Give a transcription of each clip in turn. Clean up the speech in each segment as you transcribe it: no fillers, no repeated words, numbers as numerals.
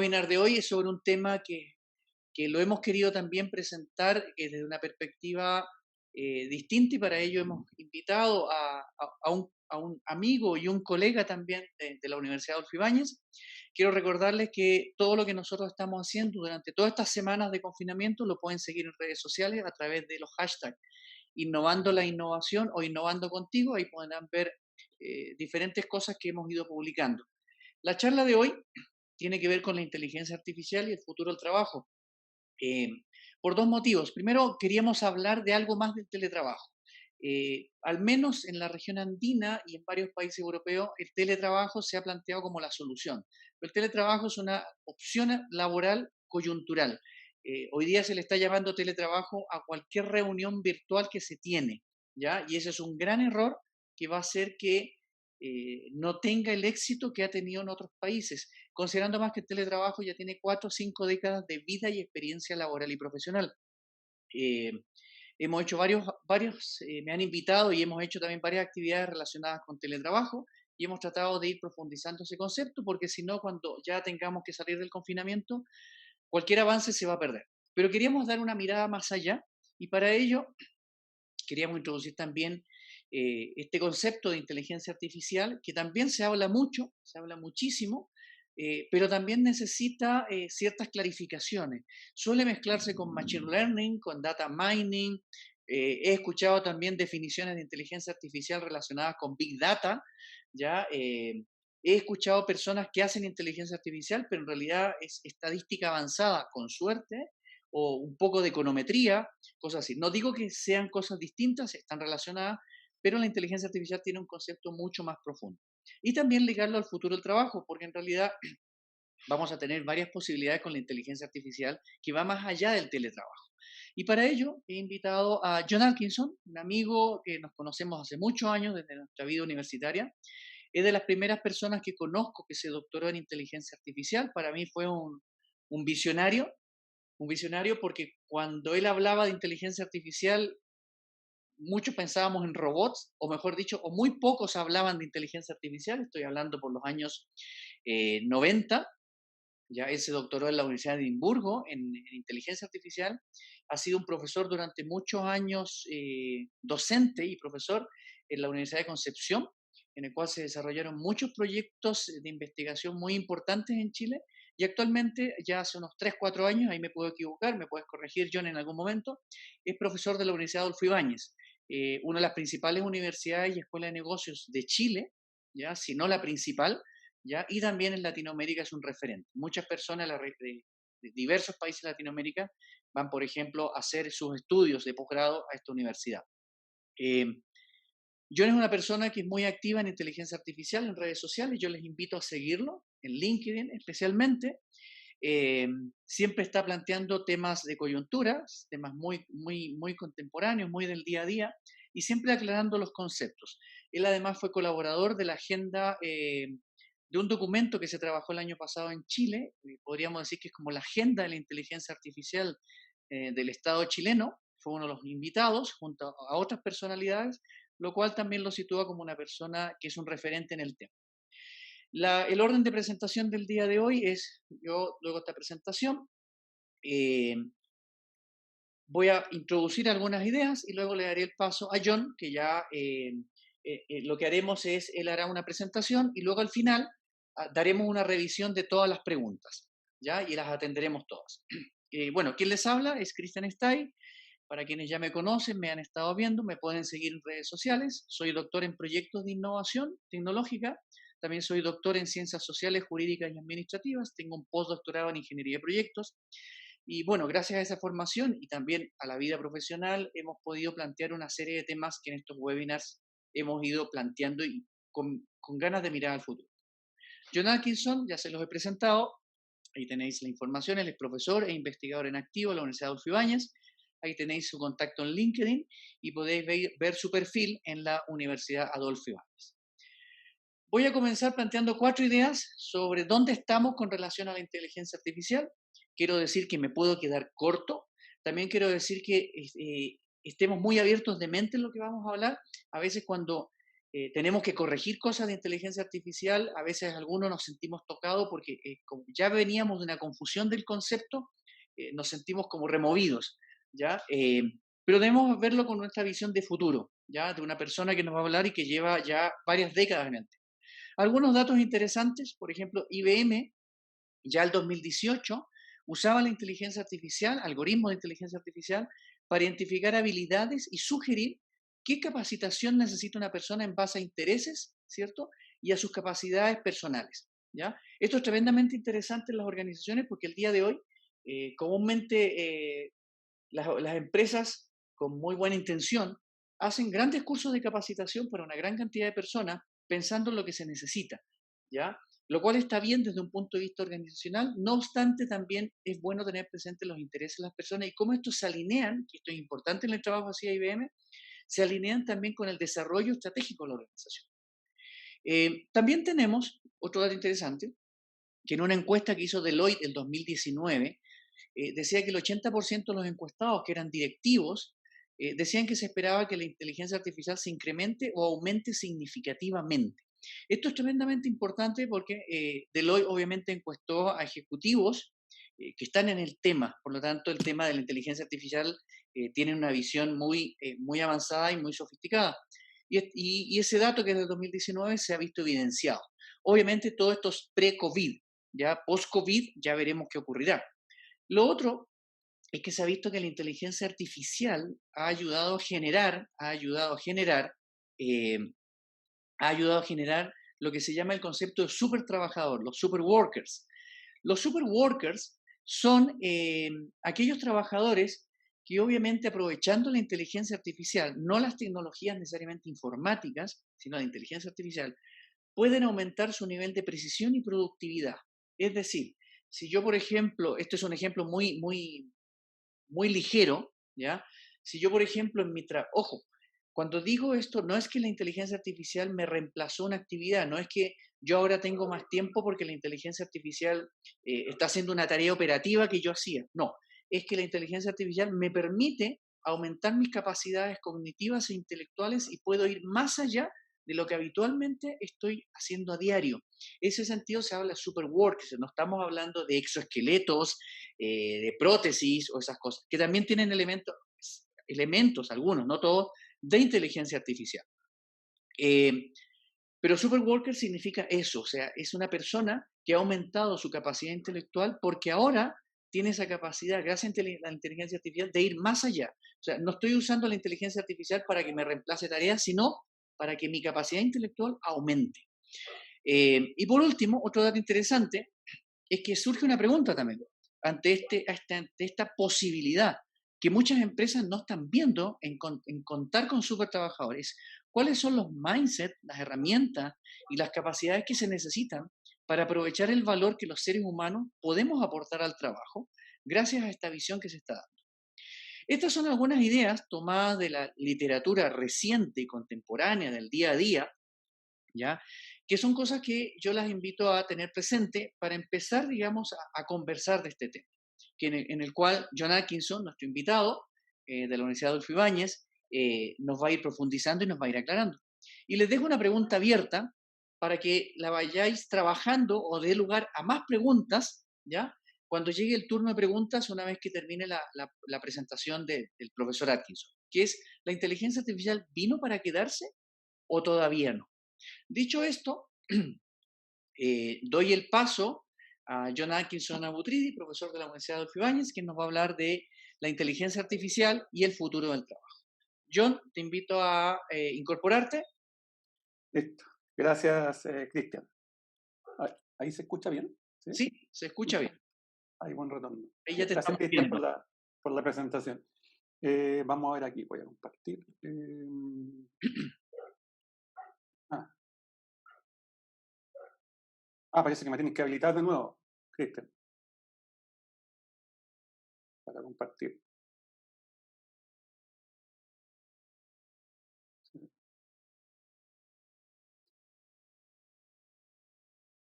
webinar de hoy es sobre un tema que lo hemos querido también presentar desde una perspectiva distinta y para ello hemos invitado a un amigo y un colega también de la Universidad Adolfo Ibáñez. Quiero recordarles que todo lo que nosotros estamos haciendo durante todas estas semanas de confinamiento lo pueden seguir en redes sociales a través de los hashtags Innovando la Innovación o Innovando Contigo. Ahí podrán ver diferentes cosas que hemos ido publicando. La charla de hoy tiene que ver con la inteligencia artificial y el futuro del trabajo. Eh, por dos motivos. Primero, queríamos hablar de algo más del teletrabajo. Al menos en la región andina y en varios países europeos, el teletrabajo se ha planteado como la solución. Pero el teletrabajo es una opción laboral coyuntural. Hoy día se le está llamando teletrabajo a cualquier reunión virtual que se tiene, ¿ya? Y ese es un gran error que va a hacer que no tenga el éxito que ha tenido en otros países, considerando más que el teletrabajo ya tiene 4 o 5 décadas de vida y experiencia laboral y profesional. Eh, Hemos hecho me han invitado y hemos hecho también varias actividades relacionadas con teletrabajo y hemos tratado de ir profundizando ese concepto porque si no, cuando ya tengamos que salir del confinamiento, cualquier avance se va a perder. Pero queríamos dar una mirada más allá y para ello queríamos introducir también este concepto de inteligencia artificial, que también se habla mucho, se habla muchísimo, pero también necesita ciertas clarificaciones. Suele mezclarse con machine learning, con data mining. He escuchado también definiciones de inteligencia artificial relacionadas con big data, ¿ya? He escuchado personas que hacen inteligencia artificial, pero en realidad es estadística avanzada, con suerte, o un poco de econometría, cosas así. No digo que sean cosas distintas, están relacionadas, pero la inteligencia artificial tiene un concepto mucho más profundo. Y también ligarlo al futuro del trabajo, porque en realidad vamos a tener varias posibilidades con la inteligencia artificial que va más allá del teletrabajo. Y para ello he invitado a John Atkinson, un amigo que nos conocemos hace muchos años desde nuestra vida universitaria. Es de las primeras personas que conozco que se doctoró en inteligencia artificial. Para mí fue un visionario, un visionario porque cuando él hablaba de inteligencia artificial, muchos pensábamos en robots, o mejor dicho, o muy pocos hablaban de inteligencia artificial. Estoy hablando por los años 90. Ya él se doctoró en la Universidad de Edimburgo en inteligencia artificial. Ha sido un profesor durante muchos años, docente y profesor en la Universidad de Concepción, en el cual se desarrollaron muchos proyectos de investigación muy importantes en Chile. Y actualmente, ya hace unos 3 4 años, ahí me puedo equivocar, me puedes corregir, John, en algún momento, es profesor de la Universidad Adolfo Ibáñez, una de las principales universidades y escuelas de negocios de Chile, ya, si no la principal, ¿ya? Y también en Latinoamérica es un referente. Muchas personas de diversos países de Latinoamérica van, por ejemplo, a hacer sus estudios de posgrado a esta universidad. Eh, John es una persona que es muy activa en inteligencia artificial, en redes sociales. Yo les invito a seguirlo, en LinkedIn especialmente. Eh, Siempre está planteando temas de coyuntura, temas muy contemporáneos, muy del día a día, y siempre aclarando los conceptos. Él además fue colaborador de la agenda de un documento que se trabajó el año pasado en Chile, podríamos decir que es como la agenda de la inteligencia artificial del Estado chileno. Fue uno de los invitados junto a otras personalidades, lo cual también lo sitúa como una persona que es un referente en el tema. El orden de presentación del día de hoy es, yo luego de esta presentación, eh, voy a introducir algunas ideas y luego le daré el paso a John, que ya lo que haremos es, él hará una presentación y luego al final daremos una revisión de todas las preguntas, ¿ya? Y las atenderemos todas. Bueno, quien les habla es Christian Stay. Para quienes ya me conocen, me han estado viendo, me pueden seguir en redes sociales. Soy doctor en proyectos de innovación tecnológica. También soy doctor en ciencias sociales, jurídicas y administrativas. Tengo un postdoctorado en ingeniería de proyectos. Y bueno, gracias a esa formación y también a la vida profesional, hemos podido plantear una serie de temas que en estos webinars hemos ido planteando y con ganas de mirar al futuro. John Atkinson, ya se los he presentado. Ahí tenéis la información. Él es profesor e investigador en activo de la Universidad Adolfo Ibáñez. Ahí tenéis su contacto en LinkedIn y podéis ver su perfil en la Universidad Adolfo Ibáñez. Voy a comenzar planteando 4 ideas sobre dónde estamos con relación a la inteligencia artificial. Quiero decir que me puedo quedar corto. También quiero decir que estemos muy abiertos de mente en lo que vamos a hablar. A veces cuando tenemos que corregir cosas de inteligencia artificial, a veces algunos nos sentimos tocados porque como ya veníamos de una confusión del concepto, nos sentimos como removidos, ¿ya? Pero debemos verlo con nuestra visión de futuro, ¿ya? De una persona que nos va a hablar y que lleva ya varias décadas en el tema. Algunos datos interesantes, por ejemplo, IBM ya el 2018 usaba la inteligencia artificial, algoritmos de inteligencia artificial, para identificar habilidades y sugerir qué capacitación necesita una persona en base a intereses, ¿cierto? Y a sus capacidades personales, ¿ya? Esto es tremendamente interesante en las organizaciones porque el día de hoy, comúnmente, las empresas con muy buena intención hacen grandes cursos de capacitación para una gran cantidad de personas pensando en lo que se necesita, ¿ya? Lo cual está bien desde un punto de vista organizacional, no obstante también es bueno tener presente los intereses de las personas y cómo estos se alinean, y esto es importante en el trabajo hacia IBM, se alinean también con el desarrollo estratégico de la organización. También tenemos otro dato interesante, que en una encuesta que hizo Deloitte en 2019, decía que el 80% de los encuestados, que eran directivos, decían que se esperaba que la inteligencia artificial se incremente o aumente significativamente. Esto es tremendamente importante porque Deloitte obviamente encuestó a ejecutivos que están en el tema, por lo tanto el tema de la inteligencia artificial tiene una visión muy avanzada y muy sofisticada. Y ese dato que es del 2019 se ha visto evidenciado. Obviamente todo esto es pre-COVID, ya post-COVID ya veremos qué ocurrirá. Lo otro es que se ha visto que la inteligencia artificial eh, ha ayudado a generar lo que se llama el concepto de super trabajador, los super workers. Los super workers son aquellos trabajadores que obviamente aprovechando la inteligencia artificial, no las tecnologías necesariamente informáticas, sino la inteligencia artificial, pueden aumentar su nivel de precisión y productividad. Es decir, si yo, por ejemplo, esto es un ejemplo muy ligero, ¿ya? Si yo, por ejemplo, en mi trabajo, ojo, cuando digo esto, no es que la inteligencia artificial me reemplazó una actividad, no es que yo ahora tengo más tiempo porque la inteligencia artificial está haciendo una tarea operativa que yo hacía. No, es que la inteligencia artificial me permite aumentar mis capacidades cognitivas e intelectuales y puedo ir más allá de lo que habitualmente estoy haciendo a diario. En ese sentido se habla de superwork, no estamos hablando de exoesqueletos, de prótesis o esas cosas, que también tienen elementos, algunos, no todos, de inteligencia artificial. Pero superworker significa eso, o sea, es una persona que ha aumentado su capacidad intelectual porque ahora tiene esa capacidad, gracias a la inteligencia artificial, de ir más allá. O sea, no estoy usando la inteligencia artificial para que me reemplace tareas, sino para que mi capacidad intelectual aumente. Y por último, otro dato interesante es que surge una pregunta también ante esta posibilidad que muchas empresas no están viendo en contar con super trabajadores. ¿Cuáles son los mindsets, las herramientas y las capacidades que se necesitan para aprovechar el valor que los seres humanos podemos aportar al trabajo gracias a esta visión que se está dando? Estas son algunas ideas tomadas de la literatura reciente y contemporánea del día a día, ¿ya? Que son cosas que yo las invito a tener presente para empezar, digamos, a conversar de este tema, en el cual John Atkinson, nuestro invitado de la Universidad Adolfo Ibáñez, nos va a ir profundizando y nos va a ir aclarando. Y les dejo una pregunta abierta para que la vayáis trabajando o dé lugar a más preguntas, ¿ya? Cuando llegue el turno de preguntas, una vez que termine la presentación del profesor Atkinson, que es, ¿la inteligencia artificial vino para quedarse o todavía no? Dicho esto, doy el paso a John Atkinson Abutridi, profesor de la Universidad de Ibáñez, quien nos va a hablar de la inteligencia artificial y el futuro del trabajo. John, te invito a incorporarte. Listo. Gracias, Cristian. ¿Ahí se escucha bien? Sí, se escucha bien. Hay buen retorno. Ahí ya te Gracias, estamos Cristian, viendo. por la presentación. Vamos a ver aquí, voy a compartir. Parece que me tienes que habilitar de nuevo, Cristian, para compartir.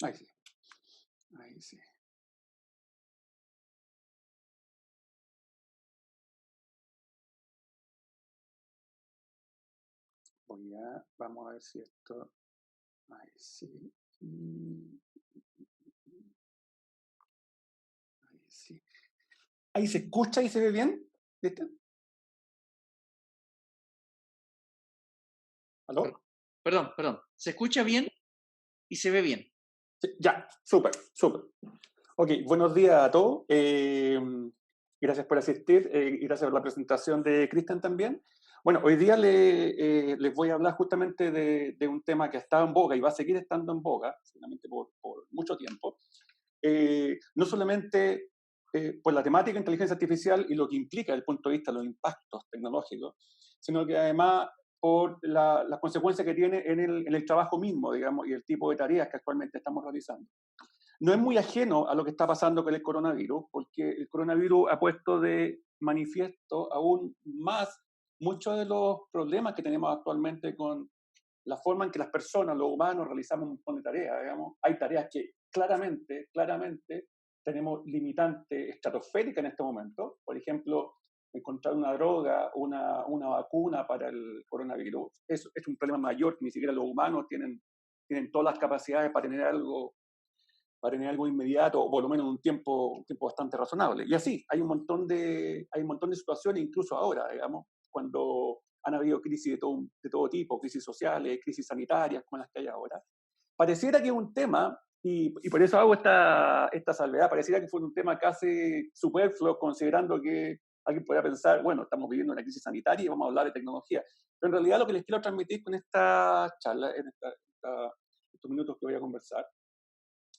Ahí sí. Ahí sí. Vamos a ver si esto... Ahí sí. Ahí sí. ¿Ahí se escucha y se ve bien? ¿Viste? ¿Aló? Perdón. ¿Se escucha bien y se ve bien? Sí, ya, súper, súper. Ok, buenos días a todos. Gracias por asistir y gracias por la presentación de Cristian también. Bueno, hoy día les voy a hablar justamente de un tema que ha estado en boga y va a seguir estando en boga, seguramente por mucho tiempo. No solamente por la temática de inteligencia artificial y lo que implica desde el punto de vista de los impactos tecnológicos, sino que además por las consecuencias que tiene en el trabajo mismo, digamos, y el tipo de tareas que actualmente estamos realizando. No es muy ajeno a lo que está pasando con el coronavirus, porque el coronavirus ha puesto de manifiesto aún más muchos de los problemas que tenemos actualmente con la forma en que las personas, los humanos, realizamos un montón de tareas, digamos. Hay tareas que claramente tenemos limitantes estratosféricas en este momento. Por ejemplo, encontrar una droga, una vacuna para el coronavirus, es un problema mayor que ni siquiera los humanos tienen todas las capacidades para tener algo inmediato, o por lo menos en un tiempo bastante razonable. Y así, hay un montón de situaciones, incluso ahora, digamos, cuando han habido crisis de todo tipo, crisis sociales, crisis sanitarias, como las que hay ahora. Pareciera que es un tema, y por eso hago esta salvedad, pareciera que fue un tema casi superfluo, considerando que alguien podría pensar, bueno, estamos viviendo una crisis sanitaria y vamos a hablar de tecnología. Pero en realidad lo que les quiero transmitir con esta charla, estos minutos que voy a conversar,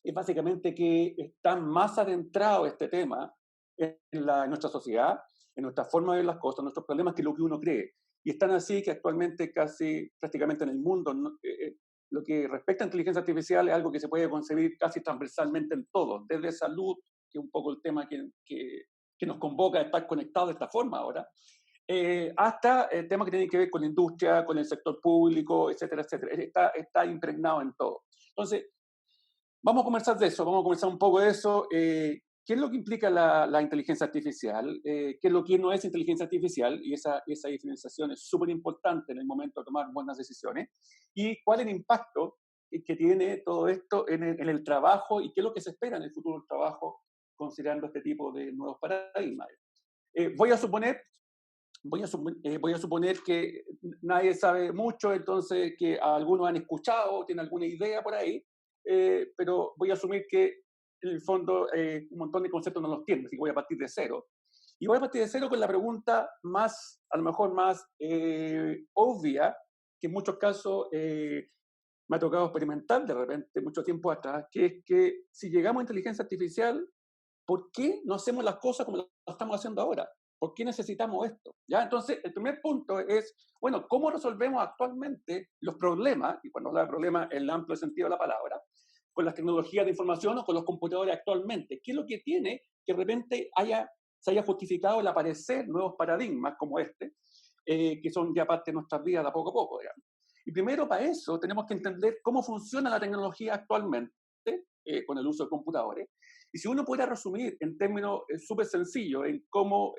es básicamente que está más adentrado este tema en nuestra sociedad, en nuestra forma de ver las cosas, en nuestros problemas, que lo que uno cree. Y están así que actualmente casi prácticamente en el mundo, lo que respecta a inteligencia artificial es algo que se puede concebir casi transversalmente en todo, desde salud, que es un poco el tema que nos convoca a estar conectados de esta forma ahora, hasta temas que tienen que ver con la industria, con el sector público, etcétera, etcétera. Está impregnado en todo. Entonces, vamos a conversar de eso, vamos a conversar un poco de eso. ¿Qué es lo que implica la inteligencia artificial? ¿Qué es lo que no es inteligencia artificial? Y esa diferenciación es súper importante en el momento de tomar buenas decisiones. ¿Y cuál es el impacto que tiene todo esto en el trabajo y qué es lo que se espera en el futuro del trabajo considerando este tipo de nuevos paradigmas? Voy a suponer que nadie sabe mucho, entonces que algunos han escuchado, tienen alguna idea por ahí, pero voy a asumir que en el fondo un montón de conceptos no los tienen, así que voy a partir de cero. Y voy a partir de cero con la pregunta a lo mejor más obvia, que en muchos casos me ha tocado experimentar de repente mucho tiempo atrás, que es que si llegamos a inteligencia artificial, ¿por qué no hacemos las cosas como las estamos haciendo ahora? ¿Por qué necesitamos esto? ¿Ya? Entonces, el primer punto es, bueno, ¿cómo resolvemos actualmente los problemas, y cuando hablo de problemas en el amplio sentido de la palabra, con las tecnologías de información o con los computadores actualmente? ¿Qué es lo que tiene que de repente se haya justificado el aparecer nuevos paradigmas como este, que son ya parte de nuestras vidas de a poco, digamos? Y primero, para eso, tenemos que entender cómo funciona la tecnología actualmente con el uso de computadores. Y si uno pudiera resumir en términos súper sencillos en cómo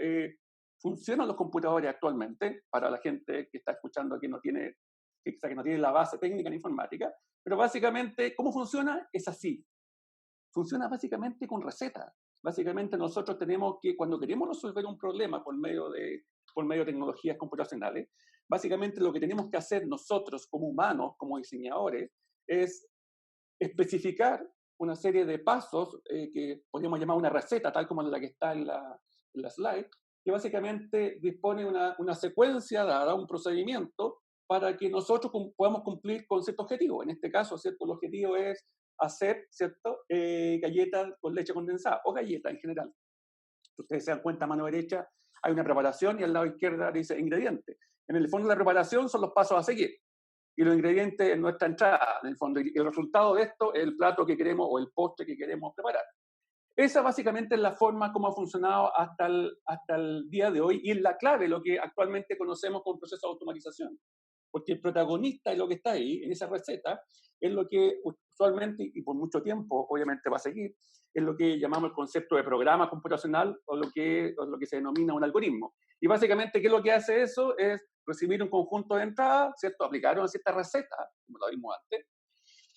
funcionan los computadores actualmente, para la gente que está escuchando que no tiene, que no tiene la base técnica en informática, pero básicamente, ¿cómo funciona? Es así. Funciona básicamente con recetas. Básicamente nosotros tenemos que, cuando queremos resolver un problema por medio de tecnologías computacionales, básicamente lo que tenemos que hacer nosotros como humanos, como diseñadores, es especificar una serie de pasos que podríamos llamar una receta, tal como la que está en la slide, que básicamente dispone una secuencia dada, un procedimiento, para que nosotros podamos cumplir con cierto objetivo. En este caso, ¿cierto? El objetivo es hacer, ¿cierto? Galletas con leche condensada, o galletas en general. Si ustedes se dan cuenta, a mano derecha hay una preparación y al lado izquierda dice ingredientes. En el fondo, la preparación son los pasos a seguir y los ingredientes en nuestra entrada, en el fondo. Y el resultado de esto es el plato que queremos o el postre que queremos preparar. Esa básicamente es la forma como ha funcionado hasta el día de hoy y es la clave, lo que actualmente conocemos como proceso de automatización. porque el protagonista de lo que está ahí, en esa receta, es lo que usualmente, y por mucho tiempo, obviamente va a seguir, es lo que llamamos el concepto de programa computacional o lo que se denomina un algoritmo. Y básicamente, ¿qué es lo que hace eso? Es recibir un conjunto de entradas, ¿cierto? Aplicar una cierta receta, como lo vimos antes,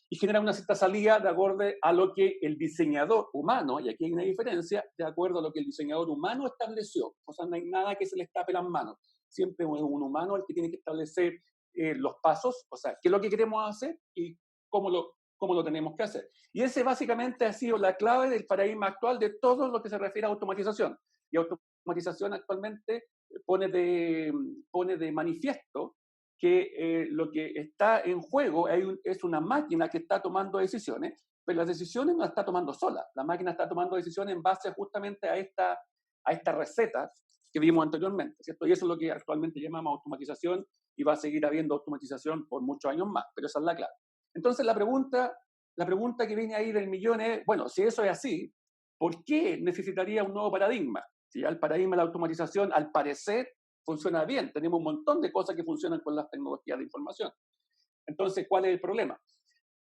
y generar una cierta salida de acuerdo a lo que el diseñador humano, y aquí hay una diferencia, de acuerdo a lo que el diseñador humano estableció. O sea, no hay nada que se le escape las manos. Siempre es un humano el que tiene que establecer los pasos, o sea, qué es lo que queremos hacer y cómo lo tenemos que hacer. Y ese básicamente ha sido la clave del paradigma actual de todo lo que se refiere a automatización. Y automatización actualmente pone de manifiesto que lo que está en juego es una máquina que está tomando decisiones, pero las decisiones no las está tomando sola. La máquina está tomando decisiones en base justamente a esta receta que vimos anteriormente, ¿cierto? Y eso es lo que actualmente llamamos automatización y va a seguir habiendo automatización por muchos años más, pero esa es la clave. Entonces la pregunta que viene ahí del millón es, bueno, si eso es así, ¿por qué necesitaría un nuevo paradigma? Si ya el paradigma de la automatización, al parecer, funciona bien. Tenemos un montón de cosas que funcionan con las tecnologías de información. Entonces, ¿cuál es el problema?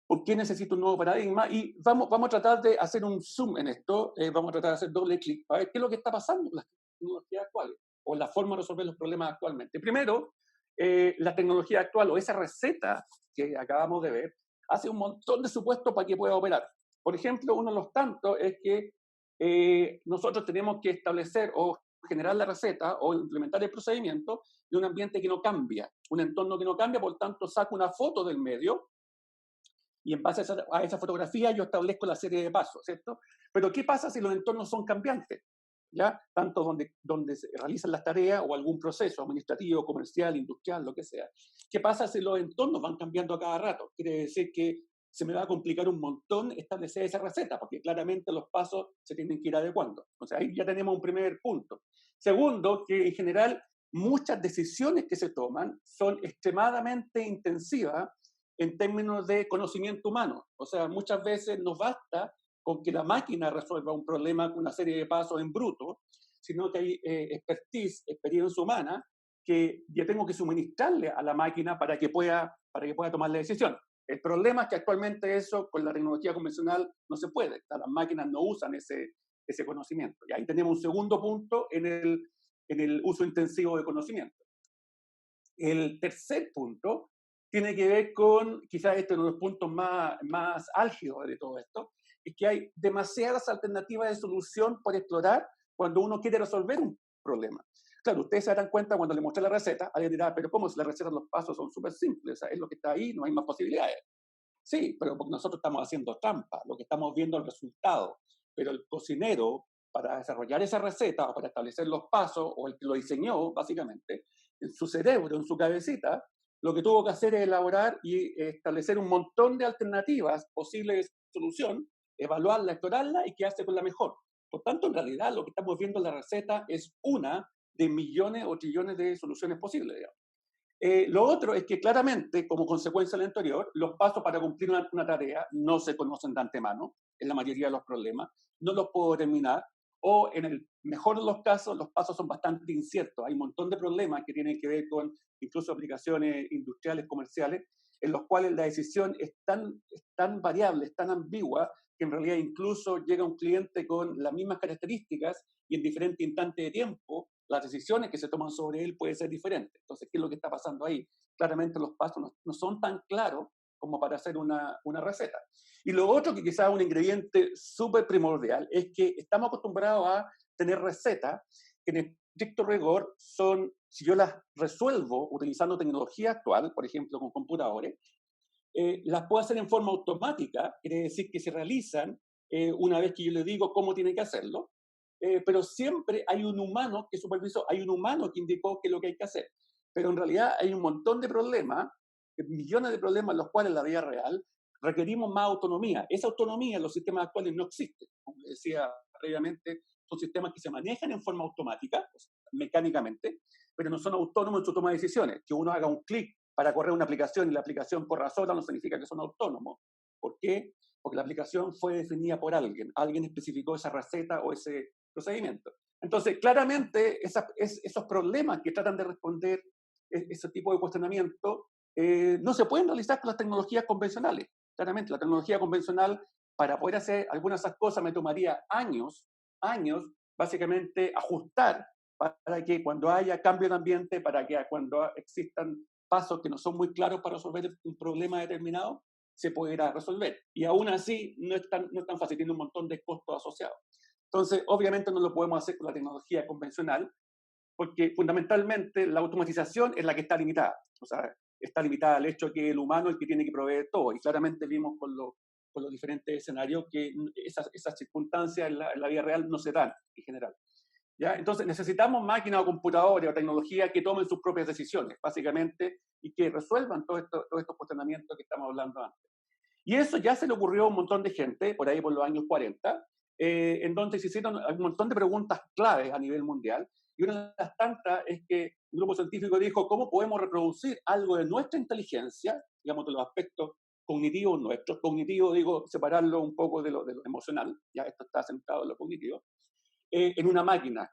¿Por qué necesito un nuevo paradigma? Y vamos a tratar de hacer un zoom en esto, vamos a tratar de hacer doble clic para ver qué es lo que está pasando con las tecnologías actuales o la forma de resolver los problemas actualmente. Primero, la tecnología actual o esa receta que acabamos de ver hace un montón de supuestos para que pueda operar. Por ejemplo, uno de los tantos es que nosotros tenemos que establecer o generar la receta o implementar el procedimiento de un ambiente que no cambia, un entorno que no cambia, por tanto saco una foto del medio y en base a esa fotografía yo establezco la serie de pasos, ¿cierto? Pero ¿qué pasa si los entornos son cambiantes? ¿Ya? Tanto donde se realizan las tareas o algún proceso administrativo, comercial, industrial, lo que sea. ¿Qué pasa si los entornos van cambiando a cada rato? Quiere decir que se me va a complicar un montón establecer esa receta, porque claramente los pasos se tienen que ir adecuando. O sea, ahí ya tenemos un primer punto. Segundo, que en general muchas decisiones que se toman son extremadamente intensivas en términos de conocimiento humano. O sea, muchas veces nos basta con que la máquina resuelva un problema con una serie de pasos en bruto, sino que hay experiencia humana, que yo tengo que suministrarle a la máquina para que pueda tomar la decisión. El problema es que actualmente eso con la tecnología convencional no se puede. Las máquinas no usan ese conocimiento. Y ahí tenemos un segundo punto en el uso intensivo de conocimiento. El tercer punto tiene que ver con, quizás este es uno de los puntos más álgidos de todo esto, es que hay demasiadas alternativas de solución por explorar cuando uno quiere resolver un problema. Claro, ustedes se darán cuenta cuando le mostré la receta, alguien dirá, pero ¿cómo si la receta, los pasos son súper simples? O sea, es lo que está ahí, no hay más posibilidades. Sí, pero porque nosotros estamos haciendo trampa, lo que estamos viendo es el resultado. Pero el cocinero, para desarrollar esa receta o para establecer los pasos, o el que lo diseñó, básicamente, en su cerebro, en su cabecita, lo que tuvo que hacer es elaborar y establecer un montón de alternativas posibles de solución, evaluarla, explorarla y quedarse con la mejor. Por tanto, en realidad, lo que estamos viendo en la receta es una de millones o trillones de soluciones posibles, digamos. Lo otro es que claramente, como consecuencia del anterior, los pasos para cumplir una tarea no se conocen de antemano, en la mayoría de los problemas, no los puedo determinar, o en el mejor de los casos, los pasos son bastante inciertos. Hay un montón de problemas que tienen que ver con incluso aplicaciones industriales, comerciales, en los cuales la decisión es tan variable, es tan ambigua, que en realidad incluso llega un cliente con las mismas características y en diferentes instantes de tiempo, las decisiones que se toman sobre él pueden ser diferentes. Entonces, ¿qué es lo que está pasando ahí? Claramente los pasos no son tan claros como para hacer una receta. Y lo otro, que quizás es un ingrediente súper primordial, es que estamos acostumbrados a tener recetas que en estricto rigor son, si yo las resuelvo utilizando tecnología actual, por ejemplo con computadores, las puedo hacer en forma automática, quiere decir que se realizan una vez que yo le digo cómo tiene que hacerlo, pero siempre hay un humano que supervisó, hay un humano que indicó qué es lo que hay que hacer. Pero en realidad hay un montón de problemas, millones de problemas en los cuales en la vida real requerimos más autonomía. Esa autonomía en los sistemas actuales no existe. Como decía previamente, son sistemas que se manejan en forma automática, o sea, mecánicamente, pero no son autónomos en su toma de decisiones. Que uno haga un clic para correr una aplicación y la aplicación corra sola no significa que son autónomos. ¿Por qué? Porque la aplicación fue definida por alguien. Alguien especificó esa receta o ese procedimiento. Entonces, claramente, esos problemas que tratan de responder ese tipo de cuestionamiento no se pueden realizar con las tecnologías convencionales. Claramente, la tecnología convencional, para poder hacer algunas de esas cosas, me tomaría años, básicamente ajustar para que cuando haya cambio de ambiente, para que cuando existan pasos que no son muy claros para resolver un problema determinado, se pudiera resolver. Y aún así no es tan fácil, tiene un montón de costos asociados. Entonces, obviamente no lo podemos hacer con la tecnología convencional, porque fundamentalmente la automatización es la que está limitada. O sea, está limitada al hecho que el humano es el que tiene que proveer todo. Y claramente vimos con los diferentes escenarios que esas circunstancias en la vida real no se dan en general. ¿Ya? Entonces necesitamos máquinas o computadores o tecnología que tomen sus propias decisiones, básicamente, y que resuelvan todos estos cuestionamientos que estamos hablando antes. Y eso ya se le ocurrió a un montón de gente, por ahí por los años 40, en donde se hicieron un montón de preguntas claves a nivel mundial. Y una de las tantas es que un grupo científico dijo, ¿cómo podemos reproducir algo de nuestra inteligencia, digamos, de los aspectos cognitivos nuestros? Cognitivo, digo, separarlo un poco de lo emocional, ya esto está centrado en lo cognitivo, en una máquina,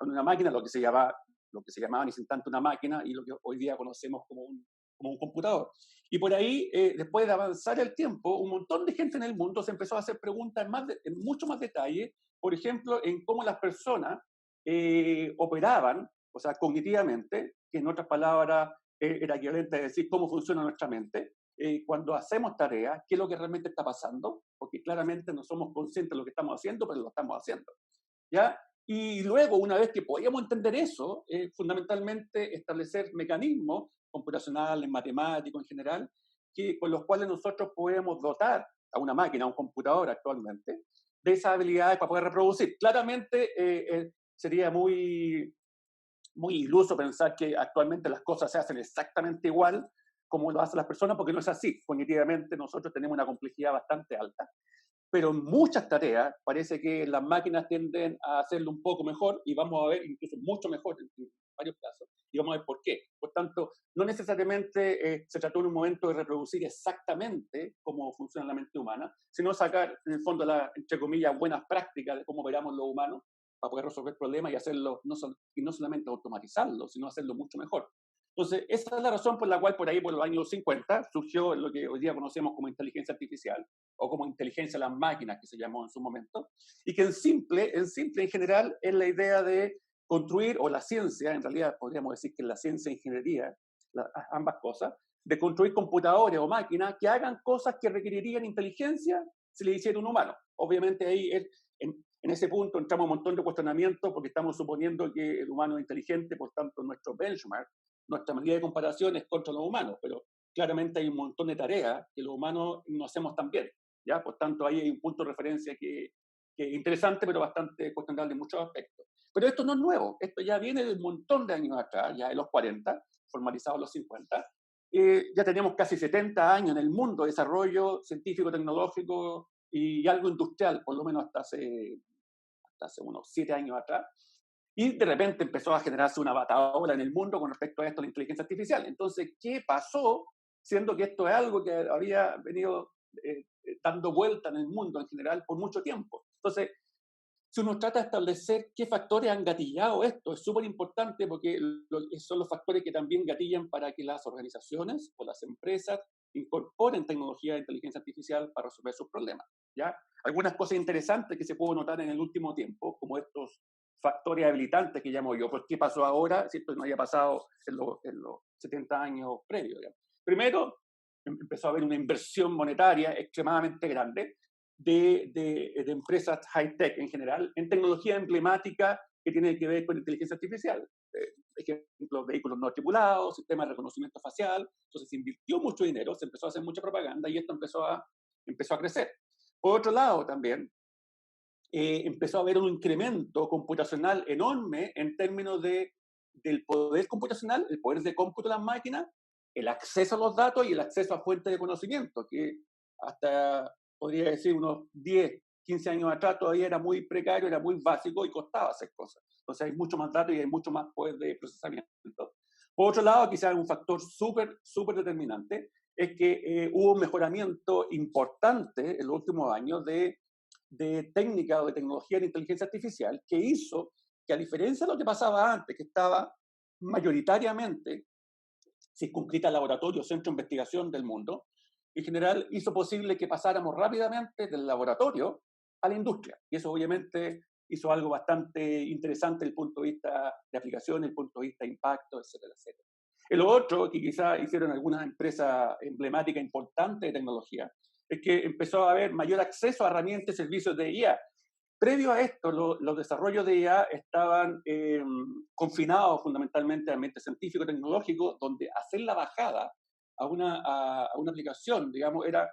lo que se llamaba en ese instante una máquina y lo que hoy día conocemos como un computador. Y por ahí, después de avanzar el tiempo, un montón de gente en el mundo se empezó a hacer preguntas en mucho más detalle, por ejemplo, en cómo las personas operaban, o sea, cognitivamente, que en otras palabras era equivalente a decir cómo funciona nuestra mente, cuando hacemos tareas, qué es lo que realmente está pasando, porque claramente no somos conscientes de lo que estamos haciendo, pero lo estamos haciendo. ¿Ya? Y luego, una vez que podíamos entender eso, fundamentalmente establecer mecanismos computacionales, matemáticos en general, con los cuales nosotros podemos dotar a una máquina, a un computador actualmente, de esas habilidades para poder reproducir. Claramente sería muy iluso pensar que actualmente las cosas se hacen exactamente igual como lo hacen las personas, porque no es así. Cognitivamente nosotros tenemos una complejidad bastante alta, pero en muchas tareas parece que las máquinas tienden a hacerlo un poco mejor y vamos a ver incluso mucho mejor en varios casos y vamos a ver por qué. Por tanto, no necesariamente se trató en un momento de reproducir exactamente cómo funciona la mente humana, sino sacar en el fondo entre comillas, buenas prácticas de cómo operamos los humanos para poder resolver problemas y hacerlo, y no solamente automatizarlo, sino hacerlo mucho mejor. Entonces, esa es la razón por la cual por ahí, por los años 50, surgió lo que hoy día conocemos como inteligencia artificial, o como inteligencia de las máquinas, que se llamó en su momento, y que en simple en general es la idea de construir, o la ciencia, en realidad podríamos decir que la ciencia e ingeniería, ambas cosas, de construir computadores o máquinas que hagan cosas que requerirían inteligencia si le hiciera un humano. Obviamente ahí, en ese punto, entramos a un montón de cuestionamientos porque estamos suponiendo que el humano es inteligente, por tanto, nuestro benchmark, nuestra medida de comparación es contra los humanos, pero claramente hay un montón de tareas que los humanos no hacemos tan bien. ¿Ya? Por tanto, ahí hay un punto de referencia que es interesante, pero bastante cuestionable en muchos aspectos. Pero esto no es nuevo, esto ya viene de un montón de años atrás, ya de los 40, formalizado en los 50. Ya teníamos casi 70 años en el mundo de desarrollo científico, tecnológico y algo industrial, por lo menos hasta hace unos 7 años atrás. Y de repente empezó a generarse una batalla en el mundo con respecto a esto de la inteligencia artificial. Entonces, ¿qué pasó? Siendo que esto es algo que había venido dando vuelta en el mundo en general por mucho tiempo. Entonces, si uno trata de establecer qué factores han gatillado esto, es súper importante porque son los factores que también gatillan para que las organizaciones o las empresas incorporen tecnología de inteligencia artificial para resolver sus problemas. ¿Ya? Algunas cosas interesantes que se pudo notar en el último tiempo, como estos factores habilitantes que llamo yo, pues qué pasó ahora si esto no haya pasado en los 70 años previos. ¿Ya? Primero, empezó a haber una inversión monetaria extremadamente grande de empresas high-tech en general, en tecnología emblemática que tiene que ver con inteligencia artificial. Ejemplo, vehículos no tripulados, sistemas de reconocimiento facial. Entonces se invirtió mucho dinero, se empezó a hacer mucha propaganda y esto empezó a crecer. Por otro lado, también empezó a haber un incremento computacional enorme en términos del poder computacional, el poder de cómputo de las máquinas, el acceso a los datos y el acceso a fuentes de conocimiento, que hasta, podría decir, unos 10, 15 años atrás todavía era muy precario, era muy básico y costaba hacer cosas. Entonces hay mucho más datos y hay mucho más poder de procesamiento. Por otro lado, quizás un factor súper determinante es que hubo un mejoramiento importante en los últimos años de técnica o de tecnología de inteligencia artificial que hizo que, a diferencia de lo que pasaba antes, que estaba mayoritariamente circunscrita al laboratorio, centro de investigación del mundo, en general hizo posible que pasáramos rápidamente del laboratorio a la industria. Y eso obviamente hizo algo bastante interesante desde el punto de vista de aplicación, desde el punto de vista de impacto, etcétera, etcétera. Y lo otro que quizás hicieron algunas empresas emblemáticas importantes de tecnología es que empezó a haber mayor acceso a herramientas y servicios de IA. Previo a esto, los desarrollos de IA estaban confinados fundamentalmente a ambientes científicos tecnológicos, donde hacer la bajada a una aplicación, digamos, era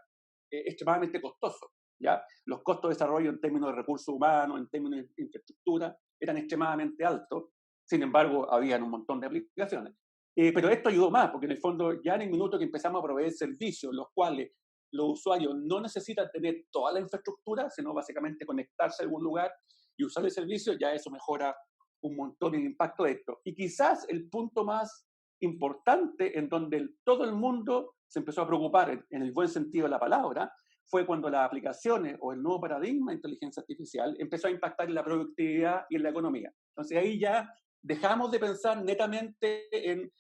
extremadamente costoso. ¿Ya? Los costos de desarrollo en términos de recursos humanos, en términos de infraestructura, eran extremadamente altos. Sin embargo, habían un montón de aplicaciones. Pero esto ayudó más, porque en el fondo ya en el minuto que empezamos a proveer servicios, los cuales los usuarios no necesitan tener toda la infraestructura, sino básicamente conectarse a algún lugar y usar el servicio, ya eso mejora un montón el impacto de esto. Y quizás el punto más importante en donde todo el mundo se empezó a preocupar, en el buen sentido de la palabra, fue cuando las aplicaciones o el nuevo paradigma de inteligencia artificial empezó a impactar en la productividad y en la economía. Entonces ahí ya dejamos de pensar netamente en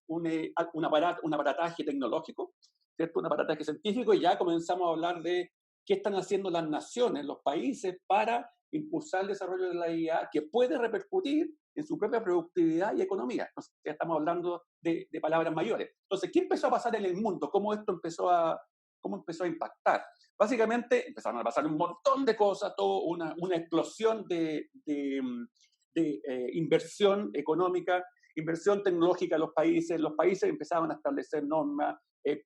un aparataje tecnológico, ¿cierto? Un aparataje científico, y ya comenzamos a hablar de qué están haciendo las naciones, los países, para impulsar el desarrollo de la IA que puede repercutir en su propia productividad y economía. Entonces, ya estamos hablando de palabras mayores. Entonces, ¿qué empezó a pasar en el mundo? ¿Cómo esto empezó a impactar? Básicamente, empezaron a pasar un montón de cosas, toda una explosión de inversión económica, inversión tecnológica en los países empezaban a establecer normas,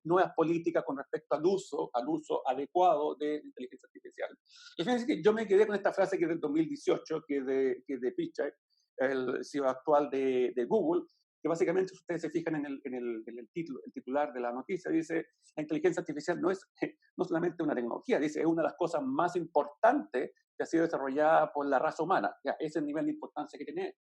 nuevas políticas con respecto al uso adecuado de la inteligencia artificial. Y fíjense que yo me quedé con esta frase que es del 2018, que es de Pichai, el CEO actual de Google, que básicamente, si ustedes se fijan en el titular de la noticia, dice: la inteligencia artificial no es no solamente una tecnología, dice, es una de las cosas más importantes que ha sido desarrollada por la raza humana. Ya, ese es el nivel de importancia que tiene.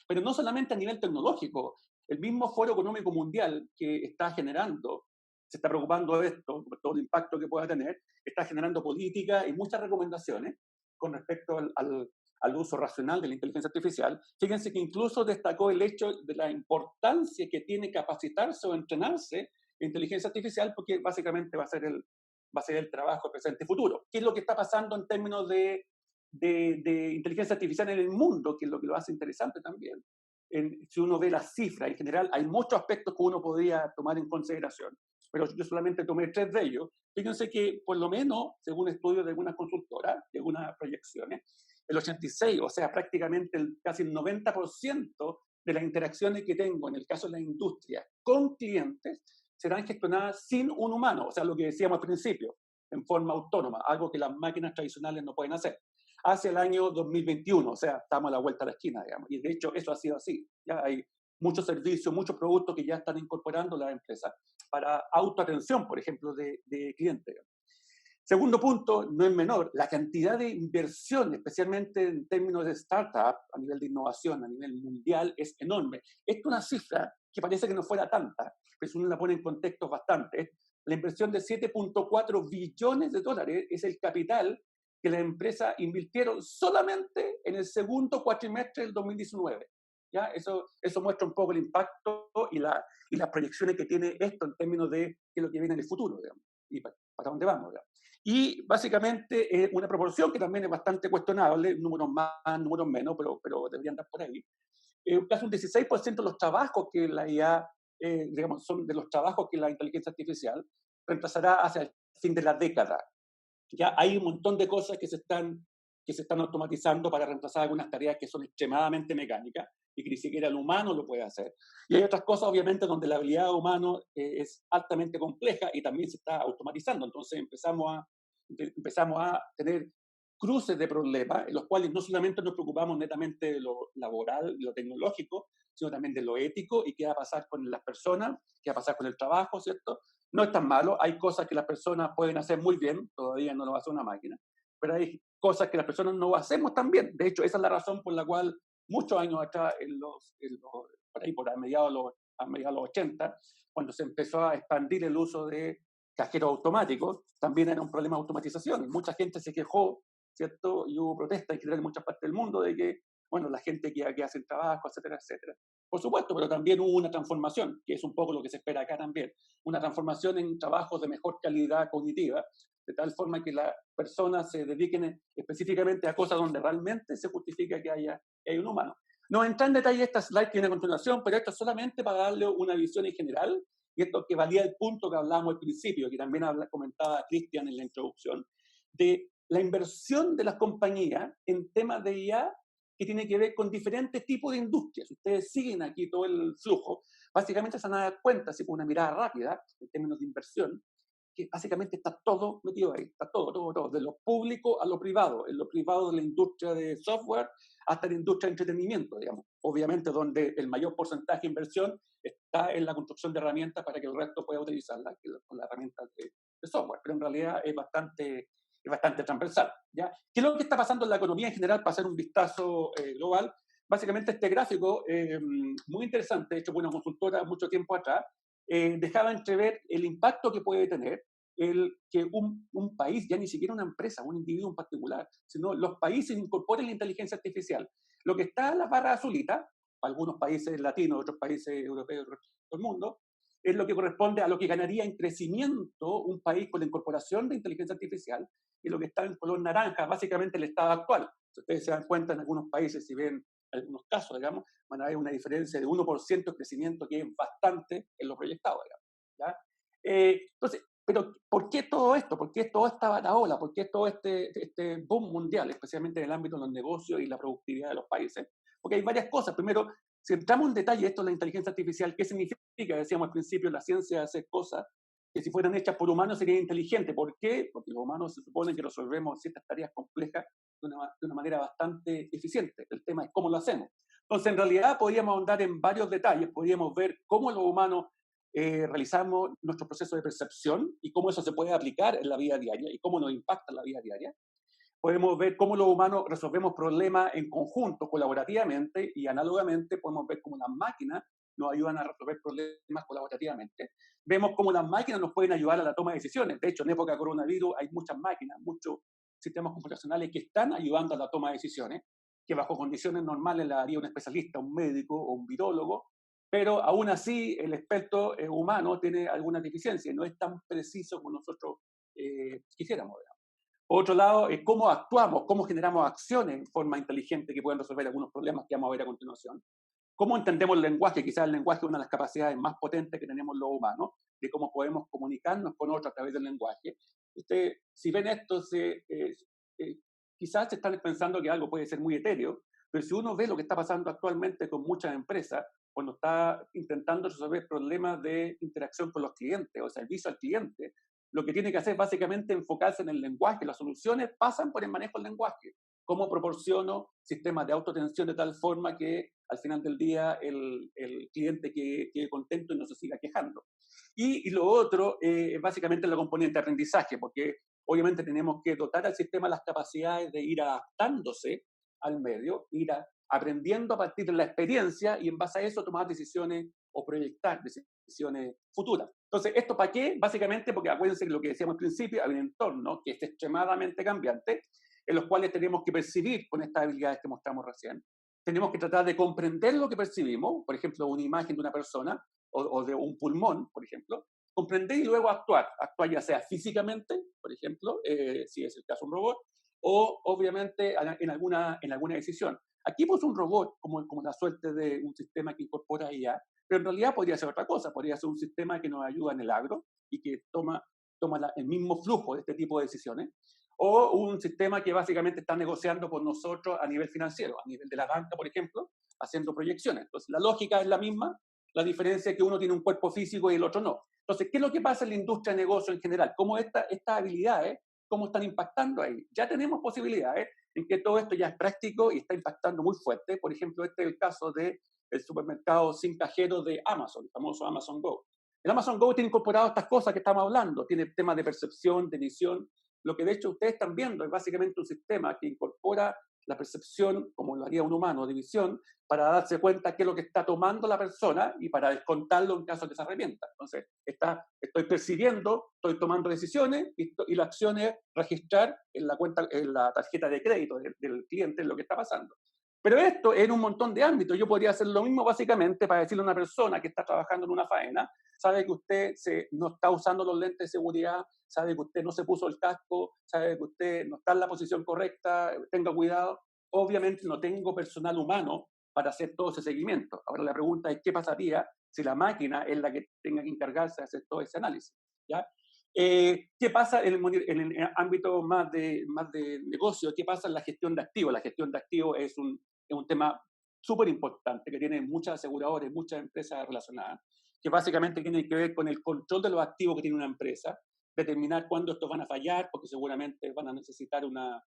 Pero no solamente a nivel tecnológico, el mismo Foro Económico Mundial que está generando, se está preocupando de esto, por todo el impacto que pueda tener, está generando políticas y muchas recomendaciones con respecto al uso racional de la inteligencia artificial. Fíjense que incluso destacó el hecho de la importancia que tiene capacitarse o entrenarse en inteligencia artificial, porque básicamente va a ser el trabajo presente y futuro. ¿Qué es lo que está pasando en términos de inteligencia artificial en el mundo, que es lo que lo hace interesante también? Si uno ve las cifras, en general hay muchos aspectos que uno podría tomar en consideración, pero yo solamente tomé 3 de ellos. Fíjense que por lo menos, según estudios de algunas consultoras, de algunas proyecciones, el 86, o sea, prácticamente casi el 90% de las interacciones que tengo en el caso de la industria con clientes serán gestionadas sin un humano, o sea, lo que decíamos al principio, en forma autónoma, algo que las máquinas tradicionales no pueden hacer. Hacia el año 2021, o sea, estamos a la vuelta de la esquina, digamos, y de hecho eso ha sido así. Ya hay muchos servicios, muchos productos que ya están incorporando las empresas para autoatención, por ejemplo, de clientes. Segundo punto, no es menor, la cantidad de inversión, especialmente en términos de startup, a nivel de innovación, a nivel mundial, es enorme. Esta es una cifra que parece que no fuera tanta, pero si uno la pone en contexto bastante. La inversión de 7.4 billones de dólares es el capital que las empresas invirtieron solamente en el segundo cuatrimestre del 2019. ¿Ya? Eso muestra un poco el impacto y las proyecciones que tiene esto en términos de qué es lo que viene en el futuro, digamos, y para dónde vamos, digamos. Y básicamente una proporción que también es bastante cuestionable, números más, números menos, pero deberían estar por ahí. Casi un 16% de los trabajos que la IA, digamos, son de los trabajos que la inteligencia artificial reemplazará hacia el fin de la década. Ya hay un montón de cosas que se están automatizando para reemplazar algunas tareas que son extremadamente mecánicas y que ni siquiera el humano lo puede hacer. Y hay otras cosas, obviamente, donde la habilidad humana es altamente compleja y también se está automatizando. Entonces empezamos a tener cruces de problemas en los cuales no solamente nos preocupamos netamente de lo laboral, de lo tecnológico, sino también de lo ético y qué va a pasar con las personas, qué va a pasar con el trabajo, ¿cierto? No es tan malo, hay cosas que las personas pueden hacer muy bien, todavía no lo hace una máquina, pero hay cosas que las personas no hacemos tan bien. De hecho, esa es la razón por la cual muchos años atrás, por ahí, a mediados de los 80, cuando se empezó a expandir el uso de cajeros automáticos, también era un problema de automatización. Mucha gente se quejó, ¿cierto? Y hubo protestas en general en muchas partes del mundo de que, bueno, la gente que hace el trabajo, etcétera, etcétera. por supuesto, pero también hubo una transformación, que es un poco lo que se espera acá también, una transformación en trabajos de mejor calidad cognitiva, de tal forma que las personas se dediquen específicamente a cosas donde realmente se justifica que hay un humano. No entra en detalle esta slide que viene a continuación, pero esto es solamente para darle una visión en general, y esto que valía el punto que hablábamos al principio, que también comentaba Cristian en la introducción, de la inversión de las compañías en temas de IA que tiene que ver con diferentes tipos de industrias. Ustedes siguen aquí todo el flujo, básicamente se van a dar cuenta, así con una mirada rápida, en términos de inversión, que básicamente está todo metido ahí, está todo, de lo público a lo privado, en lo privado de la industria de software hasta la industria de entretenimiento, digamos. Obviamente donde el mayor porcentaje de inversión está en la construcción de herramientas para que el resto pueda utilizarla, con las herramientas de software, pero en realidad es bastante transversal, ¿ya? ¿Qué es lo que está pasando en la economía en general para hacer un vistazo global? Básicamente este gráfico, muy interesante, hecho por una consultora mucho tiempo atrás, dejaba entrever el impacto que puede tener que un país, ya ni siquiera una empresa, un individuo en particular, sino los países incorporen la inteligencia artificial. Lo que está en la barra azulita, algunos países latinos, otros países europeos, el resto del mundo, es lo que corresponde a lo que ganaría en crecimiento un país con la incorporación de inteligencia artificial, y lo que está en color naranja, básicamente el estado actual. Si ustedes se dan cuenta, en algunos países, si ven algunos casos, digamos, van a ver una diferencia de 1% de crecimiento, que es bastante en lo proyectado, digamos, ¿ya? Entonces, pero ¿por qué todo esto? ¿Por qué toda esta bataola? ¿Por qué todo este boom mundial, especialmente en el ámbito de los negocios y la productividad de los países? Porque hay varias cosas. Primero, si entramos en detalle, esto es la inteligencia artificial, ¿qué significa? Decíamos al principio, la ciencia de hacer cosas que si fueran hechas por humanos serían inteligentes. ¿Por qué? Porque los humanos se supone que resolvemos ciertas tareas complejas de una manera bastante eficiente. El tema es cómo lo hacemos. Entonces, en realidad, podríamos ahondar en varios detalles, podríamos ver cómo los humanos realizamos nuestro proceso de percepción y cómo eso se puede aplicar en la vida diaria y cómo nos impacta en la vida diaria. Podemos ver cómo los humanos resolvemos problemas en conjunto, colaborativamente, y análogamente podemos ver cómo las máquinas nos ayudan a resolver problemas colaborativamente. Vemos cómo las máquinas nos pueden ayudar a la toma de decisiones. De hecho, en época de coronavirus hay muchas máquinas, muchos sistemas computacionales que están ayudando a la toma de decisiones, que bajo condiciones normales la haría un especialista, un médico o un virólogo, pero aún así el experto humano tiene algunas deficiencias, no es tan preciso como nosotros quisiéramos. Por otro lado, cómo actuamos, cómo generamos acciones en forma inteligente que pueden resolver algunos problemas que vamos a ver a continuación. Cómo entendemos el lenguaje, quizás el lenguaje es una de las capacidades más potentes que tenemos los humanos, de cómo podemos comunicarnos con otros a través del lenguaje. Ustedes, si ven esto, quizás se están pensando que algo puede ser muy etéreo, pero si uno ve lo que está pasando actualmente con muchas empresas, cuando está intentando resolver problemas de interacción con los clientes o servicio al cliente, lo que tiene que hacer es básicamente enfocarse en el lenguaje. Las soluciones pasan por el manejo del lenguaje. Cómo proporciono sistemas de autoatención de tal forma que al final del día el cliente quede contento y no se siga quejando. Y lo otro es básicamente la componente de aprendizaje, porque obviamente tenemos que dotar al sistema las capacidades de ir adaptándose al medio, aprendiendo a partir de la experiencia y en base a eso tomar decisiones o proyectar decisiones futuras. Entonces, ¿esto para qué? Básicamente porque acuérdense que lo que decíamos al principio, hay un entorno que es extremadamente cambiante, en los cuales tenemos que percibir con estas habilidades que mostramos recién. Tenemos que tratar de comprender lo que percibimos, por ejemplo, una imagen de una persona o de un pulmón, por ejemplo, comprender y luego actuar. Actuar ya sea físicamente, por ejemplo, si es el caso de un robot, o obviamente en alguna decisión. Aquí pues un robot, como la suerte de un sistema que incorpora IA, pero en realidad podría ser otra cosa, podría ser un sistema que nos ayuda en el agro y que toma el mismo flujo de este tipo de decisiones, o un sistema que básicamente está negociando con nosotros a nivel financiero, a nivel de la banca, por ejemplo, haciendo proyecciones. Entonces, la lógica es la misma, la diferencia es que uno tiene un cuerpo físico y el otro no. Entonces, ¿qué es lo que pasa en la industria de negocio en general? ¿Cómo estas habilidades, cómo están impactando ahí? Ya tenemos posibilidades en que todo esto ya es práctico y está impactando muy fuerte. Por ejemplo, este es el caso del supermercado sin cajero de Amazon, el famoso Amazon Go. El Amazon Go tiene incorporado estas cosas que estamos hablando, tiene temas de percepción, de visión. Lo que de hecho ustedes están viendo es básicamente un sistema que incorpora la percepción, como lo haría un humano, de visión, para darse cuenta qué es lo que está tomando la persona y para descontarlo en caso de que se arrepienta. Entonces, estoy percibiendo, estoy tomando decisiones y la acción es registrar en la tarjeta de crédito del cliente lo que está pasando. Pero esto en un montón de ámbitos. Yo podría hacer lo mismo básicamente para decirle a una persona que está trabajando en una faena, sabe que usted no está usando los lentes de seguridad, sabe que usted no se puso el casco, sabe que usted no está en la posición correcta, tenga cuidado. Obviamente no tengo personal humano para hacer todo ese seguimiento. Ahora la pregunta es, ¿qué pasaría si la máquina es la que tenga que encargarse de hacer todo ese análisis? ¿Ya? ¿Qué pasa en el ámbito más de negocio? ¿Qué pasa en la gestión de activos? La gestión de activos es un tema súper importante que tiene muchas aseguradoras, muchas empresas relacionadas, que básicamente tiene que ver con el control de los activos que tiene una empresa, determinar cuándo estos van a fallar, porque seguramente van a necesitar una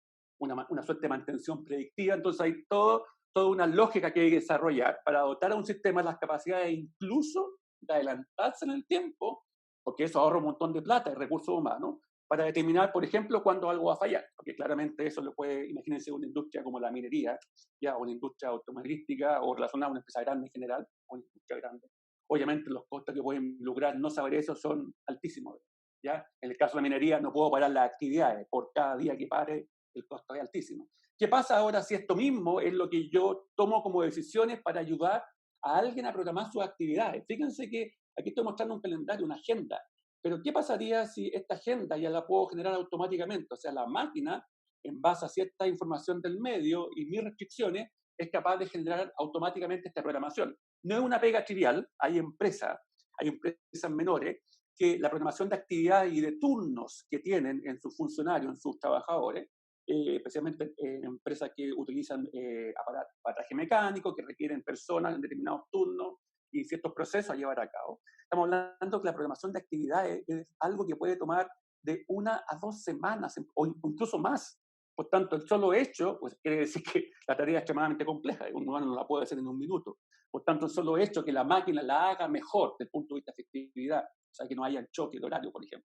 suerte de mantención predictiva. Entonces hay toda una lógica que hay que desarrollar para dotar a un sistema las capacidades incluso de adelantarse en el tiempo, porque eso ahorra un montón de plata y recursos humanos, para determinar, por ejemplo, cuándo algo va a fallar, porque claramente eso lo puede, imagínense, una industria como la minería, ya, o una industria automovilística, o relacionada a una empresa grande en general, o una industria grande. Obviamente los costos que pueden lograr no saber eso son altísimos, ¿ya? En el caso de la minería no puedo parar las actividades, por cada día que pare el costo es altísimo. ¿Qué pasa ahora si esto mismo es lo que yo tomo como decisiones para ayudar a alguien a programar sus actividades? Fíjense que aquí estoy mostrando un calendario, una agenda, pero ¿qué pasaría si esta agenda ya la puedo generar automáticamente? O sea, la máquina, en base a cierta información del medio y mis restricciones, es capaz de generar automáticamente esta programación. No es una pega trivial, hay empresas menores que la programación de actividades y de turnos que tienen en sus funcionarios, en sus trabajadores, especialmente en empresas que utilizan aparaje mecánico, que requieren personas en determinados turnos y ciertos procesos a llevar a cabo. Estamos hablando que la programación de actividades es algo que puede tomar de 1 a 2 semanas o incluso más. Por tanto, el solo hecho, pues quiere decir que la tarea es extremadamente compleja, un humano no la puede hacer en un minuto. Por tanto, el solo hecho que la máquina la haga mejor desde el punto de vista de efectividad, o sea, que no haya choque de horario, por ejemplo,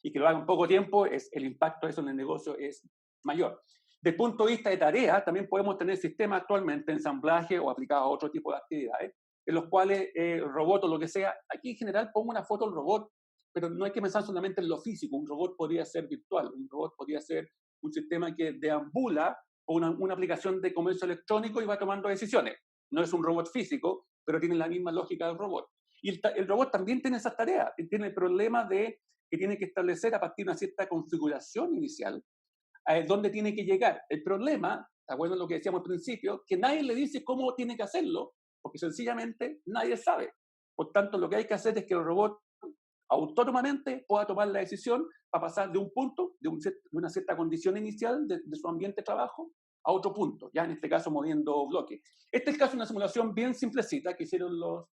y que lo haga en poco tiempo, el impacto de eso en el negocio es mayor. Desde el punto de vista de tarea, también podemos tener sistemas actualmente de ensamblaje o aplicados a otro tipo de actividades, en los cuales robot o lo que sea, aquí en general pongo una foto del robot, pero no hay que pensar solamente en lo físico, un robot podría ser virtual, un robot podría ser un sistema que deambula o una aplicación de comercio electrónico y va tomando decisiones. No es un robot físico, pero tiene la misma lógica del robot. Y el robot también tiene esas tareas, tiene el problema de que tiene que establecer a partir de una cierta configuración inicial dónde tiene que llegar. El problema, ¿te acuerdas lo que decíamos al principio? Que nadie le dice cómo tiene que hacerlo, porque sencillamente nadie sabe. Por tanto, lo que hay que hacer es que el robot autónomamente pueda tomar la decisión para pasar de un punto, de una cierta condición inicial de su ambiente de trabajo, a otro punto, ya en este caso moviendo bloques. Este es el caso de una simulación bien simplecita que hicieron los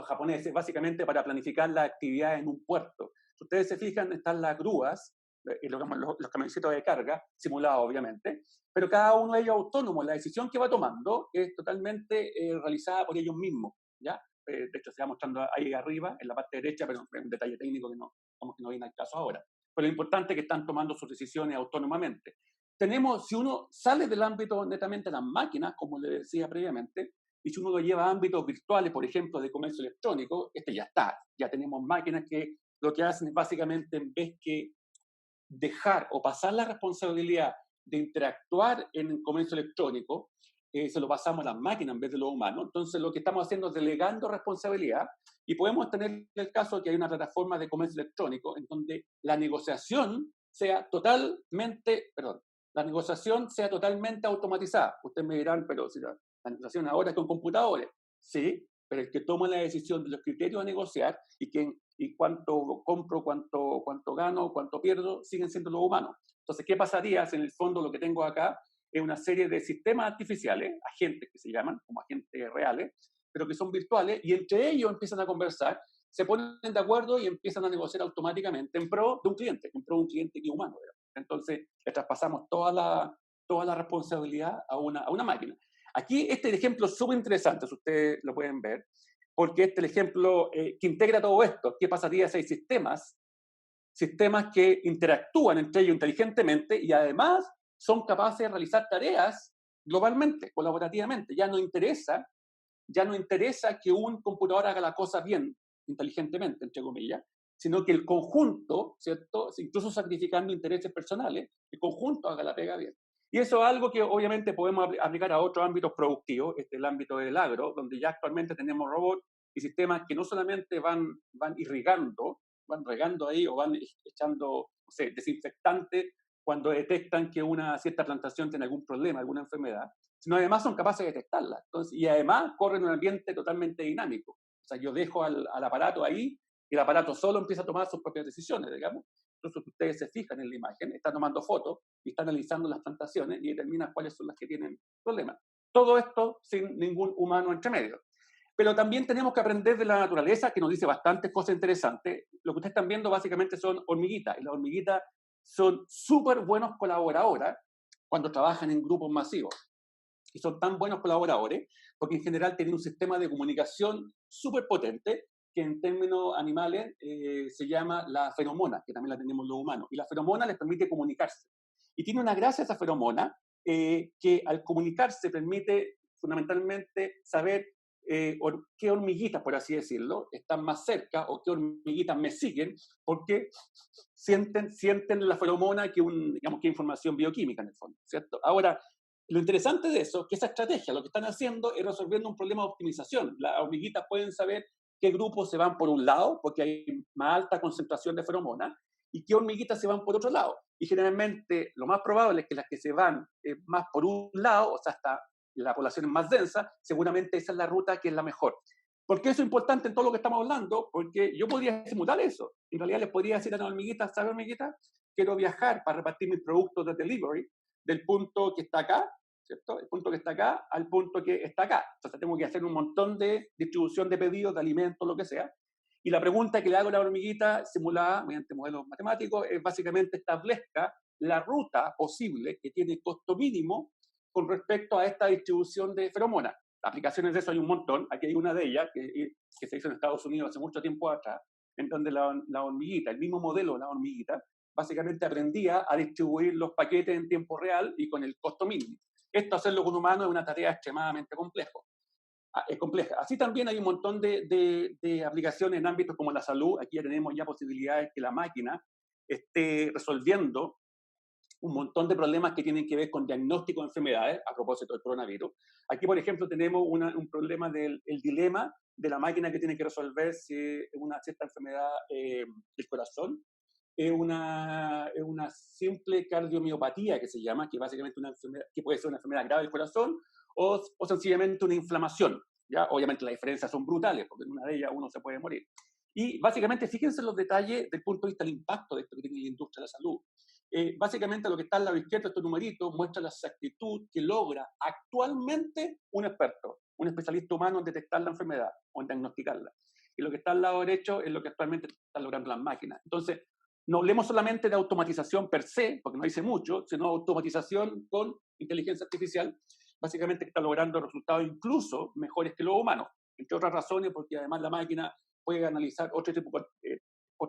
japoneses, básicamente para planificar la actividad en un puerto. Si ustedes se fijan, están las grúas, los camioncitos de carga, simulados obviamente, pero cada uno de ellos autónomo. La decisión que va tomando es totalmente realizada por ellos mismos, ¿ya? De hecho, se va mostrando ahí arriba, en la parte derecha, pero es un detalle técnico que como que no viene al caso ahora. Pero lo importante es que están tomando sus decisiones autónomamente. Si uno sale del ámbito netamente de las máquinas, como le decía previamente, y si uno lo lleva a ámbitos virtuales, por ejemplo, de comercio electrónico, ya está. Ya tenemos máquinas que lo que hacen es básicamente, en vez que dejar o pasar la responsabilidad de interactuar en el comercio electrónico, se lo pasamos a las máquinas en vez de los humanos. Entonces, lo que estamos haciendo es delegando responsabilidad y podemos tener el caso de que hay una plataforma de comercio electrónico en donde la negociación sea totalmente automatizada. Ustedes me dirán, pero si la negociación ahora es con computadores. Sí, pero el que toma la decisión de los criterios a negociar y cuánto compro, cuánto gano, cuánto pierdo, siguen siendo los humanos. Entonces, ¿qué pasaría si en el fondo lo que tengo acá es una serie de sistemas artificiales, agentes que se llaman, como agentes reales, pero que son virtuales, y entre ellos empiezan a conversar, se ponen de acuerdo y empiezan a negociar automáticamente en pro de un cliente, en pro de un cliente que es humano, ¿verdad? Entonces, le traspasamos toda la responsabilidad a una máquina. Aquí este ejemplo es súper interesante, si ustedes lo pueden ver, porque este es el ejemplo que integra todo esto. ¿Qué pasaría si hay sistemas que interactúan entre ellos inteligentemente y además son capaces de realizar tareas globalmente, colaborativamente? Ya no interesa que un computador haga la cosa bien, inteligentemente, entre comillas, sino que el conjunto, ¿cierto? Incluso sacrificando intereses personales, el conjunto haga la pega bien. Y eso es algo que obviamente podemos aplicar a otros ámbitos productivos, el ámbito del agro, donde ya actualmente tenemos robots y sistemas que no solamente van irrigando, van regando ahí o van echando, no sé, desinfectante cuando detectan que una cierta plantación tiene algún problema, alguna enfermedad, sino además son capaces de detectarla. Entonces, y además corren en un ambiente totalmente dinámico. O sea, yo dejo al aparato ahí y el aparato solo empieza a tomar sus propias decisiones, digamos. Entonces, ustedes se fijan en la imagen, están tomando fotos y están analizando las plantaciones y determinan cuáles son las que tienen problemas. Todo esto sin ningún humano entre medio. Pero también tenemos que aprender de la naturaleza, que nos dice bastantes cosas interesantes. Lo que ustedes están viendo básicamente son hormiguitas, y las hormiguitas son súper buenos colaboradores cuando trabajan en grupos masivos. Y son tan buenos colaboradores porque en general tienen un sistema de comunicación súper potente que en términos animales se llama la feromona, que también la tenemos los humanos. Y la feromona les permite comunicarse. Y tiene una gracia esa feromona que al comunicarse permite fundamentalmente saber qué hormiguitas, por así decirlo, están más cerca o qué hormiguitas me siguen, porque sienten la feromona digamos, que información bioquímica en el fondo, ¿cierto? Ahora, lo interesante de eso es que esa estrategia lo que están haciendo es resolviendo un problema de optimización. Las hormiguitas pueden saber qué grupos se van por un lado, porque hay más alta concentración de feromonas, y qué hormiguitas se van por otro lado. Y generalmente lo más probable es que las que se van más por un lado, o sea, hasta la población es más densa, seguramente esa es la ruta que es la mejor. ¿Por qué eso es importante en todo lo que estamos hablando? Porque yo podría simular eso. En realidad les podría decir a las hormiguitas, ¿sabe hormiguita? Quiero viajar para repartir mis productos de delivery del punto que está acá, ¿cierto? El punto que está acá al punto que está acá. Entonces tengo que hacer un montón de distribución de pedidos, de alimentos, lo que sea. Y la pregunta que le hago a la hormiguita, simulada mediante modelos matemáticos, es básicamente establezca la ruta posible que tiene costo mínimo con respecto a esta distribución de feromonas. Aplicaciones de eso hay un montón. Aquí hay una de ellas que se hizo en Estados Unidos hace mucho tiempo atrás, en donde la hormiguita, el mismo modelo de la hormiguita, básicamente aprendía a distribuir los paquetes en tiempo real y con el costo mínimo. Esto, hacerlo con humanos, es una tarea extremadamente compleja. Así también hay un montón de aplicaciones en ámbitos como la salud. Aquí ya tenemos ya posibilidades que la máquina esté resolviendo un montón de problemas que tienen que ver con diagnóstico de enfermedades, a propósito del coronavirus. Aquí, por ejemplo, tenemos un problema del dilema de la máquina que tiene que resolver si una cierta enfermedad del corazón es una simple cardiomiopatía que se llama, que básicamente una enfermedad, que puede ser una enfermedad grave del corazón o sencillamente una inflamación. ¿Ya? Obviamente las diferencias son brutales, porque en una de ellas uno se puede morir. Y básicamente fíjense en los detalles desde el punto de vista del impacto de esto que tiene la industria de la salud. Básicamente lo que está al lado izquierdo, este numerito, muestra la exactitud que logra actualmente un experto, un especialista humano en detectar la enfermedad o en diagnosticarla. Y lo que está al lado derecho es lo que actualmente están logrando las máquinas. Entonces, no hablemos solamente de automatización per se, porque no dice mucho, sino automatización con inteligencia artificial, básicamente que está logrando resultados incluso mejores que los humanos, entre otras razones, porque además la máquina puede analizar otro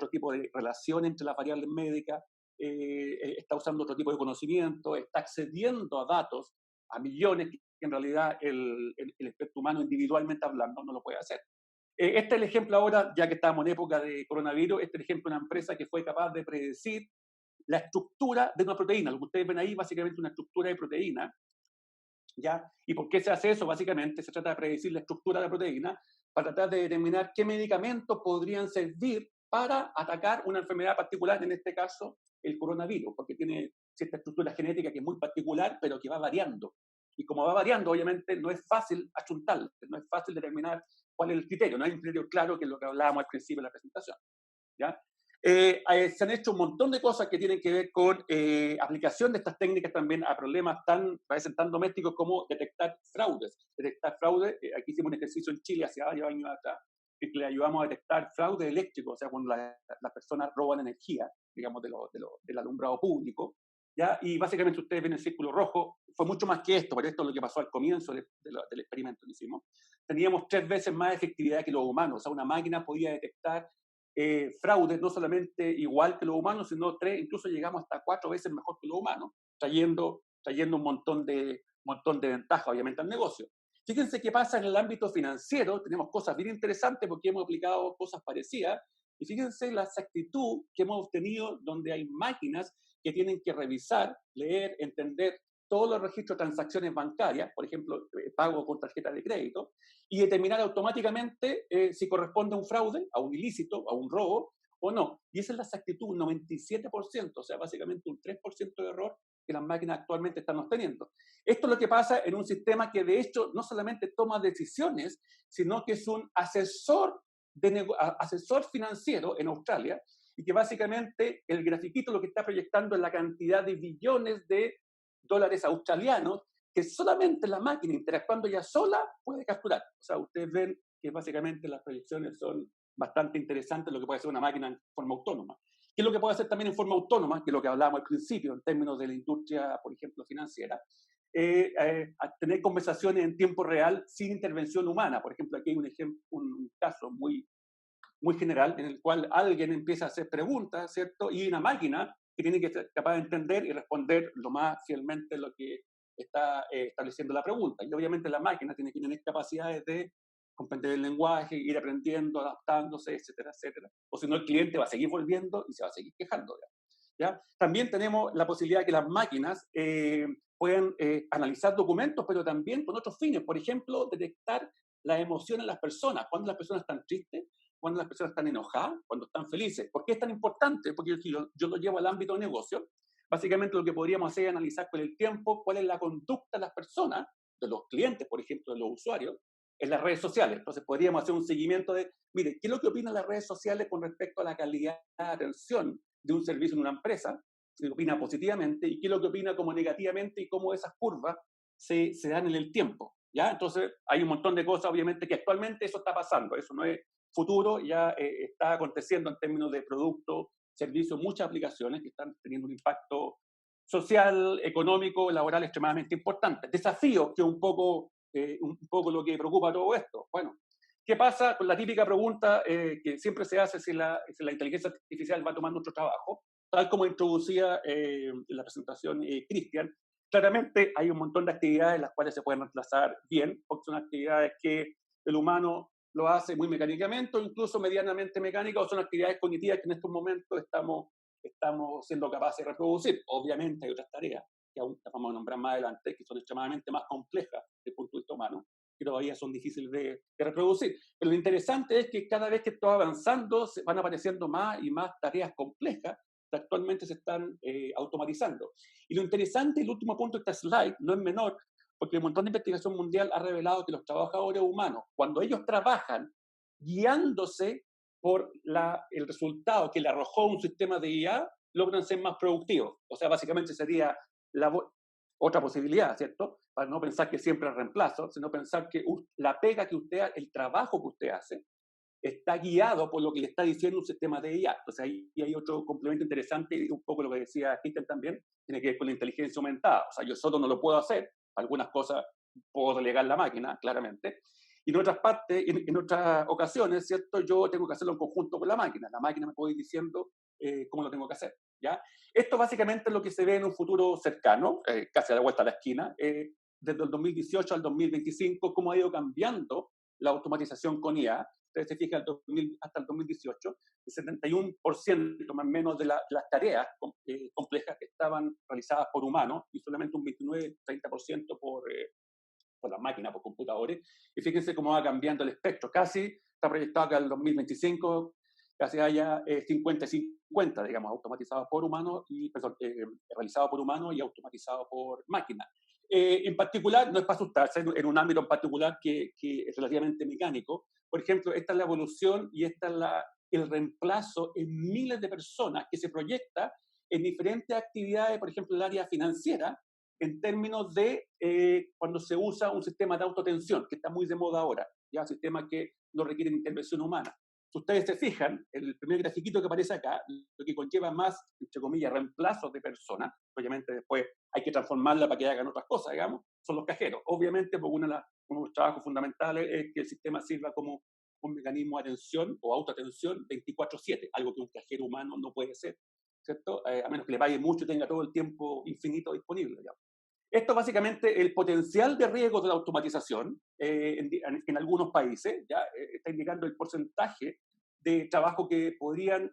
tipo de relación entre las variables médicas, está usando otro tipo de conocimiento, está accediendo a datos, a millones, que en realidad el experto humano individualmente hablando no lo puede hacer. Este es el ejemplo ahora, ya que estamos en época de coronavirus, este es el ejemplo de una empresa que fue capaz de predecir la estructura de una proteína. Lo que ustedes ven ahí, básicamente una estructura de proteína, ¿ya? ¿Y por qué se hace eso? Básicamente se trata de predecir la estructura de la proteína para tratar de determinar qué medicamentos podrían servir para atacar una enfermedad particular, en este caso el coronavirus, porque tiene cierta estructura genética que es muy particular, pero que va variando. Y como va variando, obviamente no es fácil achuntarla, no es fácil determinar cuál es el criterio, no hay un criterio claro, que es lo que hablábamos al principio de la presentación. ¿Ya? Se han hecho un montón de cosas que tienen que ver con aplicación de estas técnicas también a problemas parecen tan domésticos como detectar fraudes. Detectar fraude, aquí hicimos un ejercicio en Chile hace varios años atrás, en que le ayudamos a detectar fraude eléctrico, o sea, cuando las personas roban energía, digamos, del alumbrado público. ¿Ya? Y básicamente ustedes ven el círculo rojo, fue mucho más que esto, pero esto es lo que pasó al comienzo del experimento que hicimos. Teníamos 3 veces más efectividad que los humanos, o sea, una máquina podía detectar fraudes no solamente igual que los humanos, sino 3, incluso llegamos hasta 4 veces mejor que los humanos, trayendo un montón de ventajas, obviamente, al negocio. Fíjense qué pasa en el ámbito financiero, tenemos cosas bien interesantes porque hemos aplicado cosas parecidas, y fíjense la exactitud que hemos obtenido donde hay máquinas que tienen que revisar, leer, entender todos los registros de transacciones bancarias, por ejemplo, pago con tarjeta de crédito, y determinar automáticamente si corresponde a un fraude, a un ilícito, a un robo o no. Y esa es la exactitud, un 97%, o sea, básicamente un 3% de error que las máquinas actualmente están obteniendo. Esto es lo que pasa en un sistema que de hecho no solamente toma decisiones, sino que es un asesor financiero en Australia, y que básicamente el grafiquito lo que está proyectando es la cantidad de billones de dólares australianos que solamente la máquina, interactuando ya sola, puede capturar. O sea, ustedes ven que básicamente las proyecciones son bastante interesantes, lo que puede hacer una máquina en forma autónoma. ¿Qué es lo que puede hacer también en forma autónoma? Que es lo que hablábamos al principio en términos de la industria, por ejemplo, financiera. A tener conversaciones en tiempo real sin intervención humana. Por ejemplo, aquí hay un caso muy general en el cual alguien empieza a hacer preguntas, ¿cierto? Y una máquina que tiene que ser capaz de entender y responder lo más fielmente lo que está estableciendo la pregunta. Y obviamente la máquina tiene que tener capacidades de comprender el lenguaje, ir aprendiendo, adaptándose, etcétera, etcétera. O si no, el cliente va a seguir volviendo y se va a seguir quejando. ¿Ya? También tenemos la posibilidad de que las máquinas puedan analizar documentos, pero también con otros fines. Por ejemplo, detectar las emociones de las personas, cuando las personas están tristes, cuando las personas están enojadas, cuando están felices. ¿Por qué es tan importante? Porque si yo lo llevo al ámbito de negocio, básicamente lo que podríamos hacer es analizar con el tiempo cuál es la conducta de las personas, de los clientes, por ejemplo, de los usuarios, en las redes sociales. Entonces podríamos hacer un seguimiento de, mire, ¿qué es lo que opinan las redes sociales con respecto a la calidad de atención de un servicio en una empresa? Si opina positivamente, y qué es lo que opina como negativamente y cómo esas curvas se dan en el tiempo. ¿Ya? Entonces hay un montón de cosas, obviamente, que actualmente eso está pasando. Eso no es futuro, ya está aconteciendo en términos de productos, servicios, muchas aplicaciones que están teniendo un impacto social, económico, laboral extremadamente importante. Desafío que un poco lo que preocupa todo esto. Bueno, ¿qué pasa con la típica pregunta que siempre se hace si la inteligencia artificial va a tomar nuestro trabajo? Tal como introducía en la presentación Cristian, claramente hay un montón de actividades las cuales se pueden reemplazar bien, porque son actividades que el humano lo hace muy mecánicamente o incluso medianamente mecánica, o son actividades cognitivas que en estos momentos estamos siendo capaces de reproducir. Obviamente hay otras tareas que aún las vamos a nombrar más adelante, que son extremadamente más complejas desde el punto de vista humano, que todavía son difíciles de reproducir. Pero lo interesante es que cada vez que esto va avanzando, se van apareciendo más y más tareas complejas que actualmente se están automatizando. Y lo interesante, el último punto de esta slide, no es menor, porque un montón de investigación mundial ha revelado que los trabajadores humanos, cuando ellos trabajan guiándose por el resultado que le arrojó un sistema de IA, logran ser más productivos. O sea, básicamente sería otra posibilidad, ¿cierto? Para no pensar que siempre es reemplazo, sino pensar que la pega que usted, el trabajo que usted hace, está guiado por lo que le está diciendo un sistema de IA. Entonces ahí hay otro complemento interesante, y un poco lo que decía Hitler también, tiene que ver con la inteligencia aumentada. O sea, yo solo no lo puedo hacer, algunas cosas puedo delegar la máquina, claramente, y en otras partes, en otras ocasiones, ¿cierto? Yo tengo que hacerlo en conjunto con la máquina me puede ir diciendo cómo lo tengo que hacer, ¿ya? Esto básicamente es lo que se ve en un futuro cercano, casi a la vuelta de la esquina, desde el 2018 al 2025, cómo ha ido cambiando la automatización con IA. Ustedes se fijan, hasta el 2018, el 71% más o menos de las tareas complejas que estaban realizadas por humanos y solamente un 29-30% por las máquinas, por computadores. Y fíjense cómo va cambiando el espectro. Casi está proyectado que al 2025 casi haya 50-50, digamos, automatizados por humanos y realizados por humanos y automatizados por máquinas. En particular, no es para asustarse, en un ámbito en particular que es relativamente mecánico. Por ejemplo, esta es la evolución y esta es el reemplazo en miles de personas que se proyecta en diferentes actividades, por ejemplo, en el área financiera, en términos de cuando se usa un sistema de autoatención, que está muy de moda ahora, ya sistemas que no requieren intervención humana. Si ustedes se fijan, el primer grafiquito que aparece acá, lo que conlleva más, entre comillas, reemplazos de personas, obviamente después hay que transformarla para que hagan otras cosas, digamos, son los cajeros. Obviamente, porque uno de los trabajos fundamentales es que el sistema sirva como un mecanismo de atención o autoatención 24/7, algo que un cajero humano no puede ser, ¿cierto? A menos que le pague mucho y tenga todo el tiempo infinito disponible, digamos. Esto básicamente, el potencial de riesgo de la automatización en algunos países, ya está indicando el porcentaje de trabajo que podrían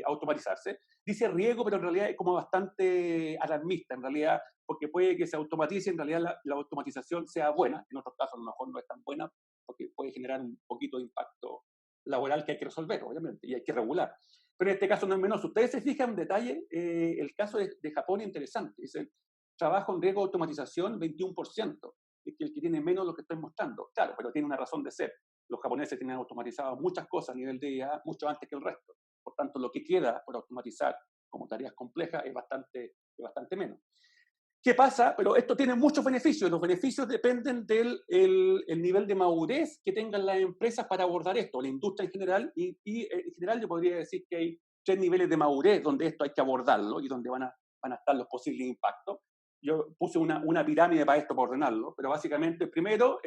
automatizarse. dice riesgo, pero en realidad es como bastante alarmista, en realidad, porque puede que se automatice, en realidad la automatización sea buena, en otros casos a lo mejor no es tan buena, porque puede generar un poquito de impacto laboral que hay que resolver, obviamente, y hay que regular. Pero en este caso no es menos. Ustedes se fijan en detalle, el caso de Japón es interesante. Dice, trabajo en riesgo de automatización 21%. Es que el que tiene menos lo que estoy mostrando. Claro, pero tiene una razón de ser. Los japoneses tienen automatizado muchas cosas a nivel de IA mucho antes que el resto. Por tanto, lo que queda por automatizar como tareas complejas es bastante menos. ¿Qué pasa? Pero esto tiene muchos beneficios. Los beneficios dependen del el nivel de madurez que tengan las empresas para abordar esto, la industria en general. Y en general yo podría decir que hay 3 niveles de madurez donde esto hay que abordarlo y donde van a estar los posibles impactos. Yo puse una pirámide para esto, para ordenarlo, pero básicamente, primero,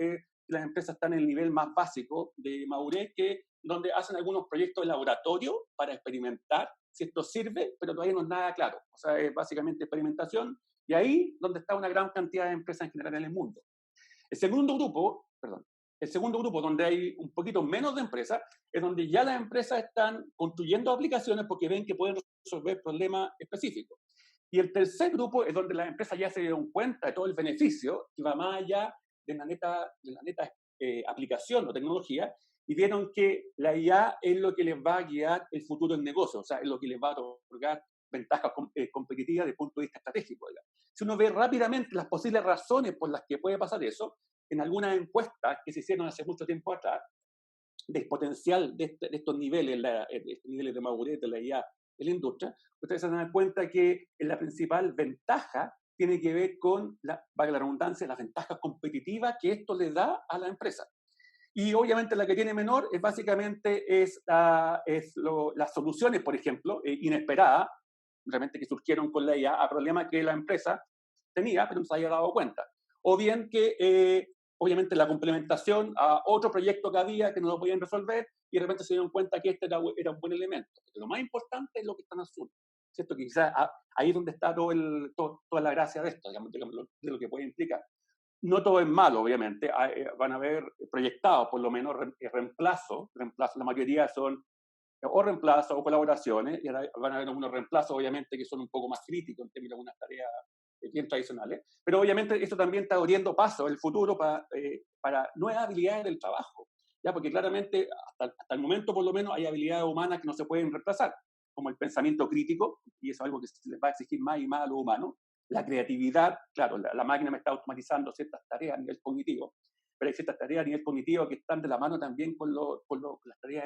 las empresas están en el nivel más básico de madurez, que donde hacen algunos proyectos de laboratorio para experimentar si esto sirve, pero todavía no es nada claro. O sea, es básicamente experimentación, y ahí donde está una gran cantidad de empresas en general en el mundo. El segundo grupo, donde hay un poquito menos de empresas, es donde ya las empresas están construyendo aplicaciones porque ven que pueden resolver problemas específicos. Y el tercer grupo es donde las empresas ya se dieron cuenta de todo el beneficio que va más allá de la neta aplicación o tecnología, y vieron que la IA es lo que les va a guiar el futuro del negocio, o sea, es lo que les va a otorgar ventajas competitivas desde el punto de vista estratégico. Digamos. Si uno ve rápidamente las posibles razones por las que puede pasar eso, en algunas encuestas que se hicieron hace mucho tiempo atrás, del potencial de estos niveles, estos niveles de madurez de la IA en la industria, ustedes se dan cuenta que la principal ventaja tiene que ver con, valga la redundancia, las ventajas competitivas que esto le da a la empresa. Y obviamente la que tiene menor es básicamente las soluciones, por ejemplo, inesperadas, realmente que surgieron con la IA a problemas que la empresa tenía, pero no se había dado cuenta. O bien que, obviamente, la complementación a otro proyecto que había que no lo podían resolver y de repente se dieron cuenta que este era un buen elemento. Pero lo más importante es lo que está en azul. ¿Cierto? Que quizás ahí es donde está toda la gracia de esto, digamos, de lo que puede implicar. No todo es malo, obviamente. Van a haber proyectados, por lo menos, reemplazos. La mayoría son o reemplazos o colaboraciones, y van a haber algunos reemplazos, obviamente, que son un poco más críticos en términos de algunas tareas bien tradicionales. Pero obviamente esto también está abriendo paso el futuro para nuevas habilidades del trabajo. ¿Ya? Porque claramente, hasta el momento, por lo menos, hay habilidades humanas que no se pueden reemplazar, como el pensamiento crítico, y eso es algo que se les va a exigir más y más a los humanos. La creatividad, claro, la máquina me está automatizando ciertas tareas a nivel cognitivo, pero hay ciertas tareas a nivel cognitivo que están de la mano también con las tareas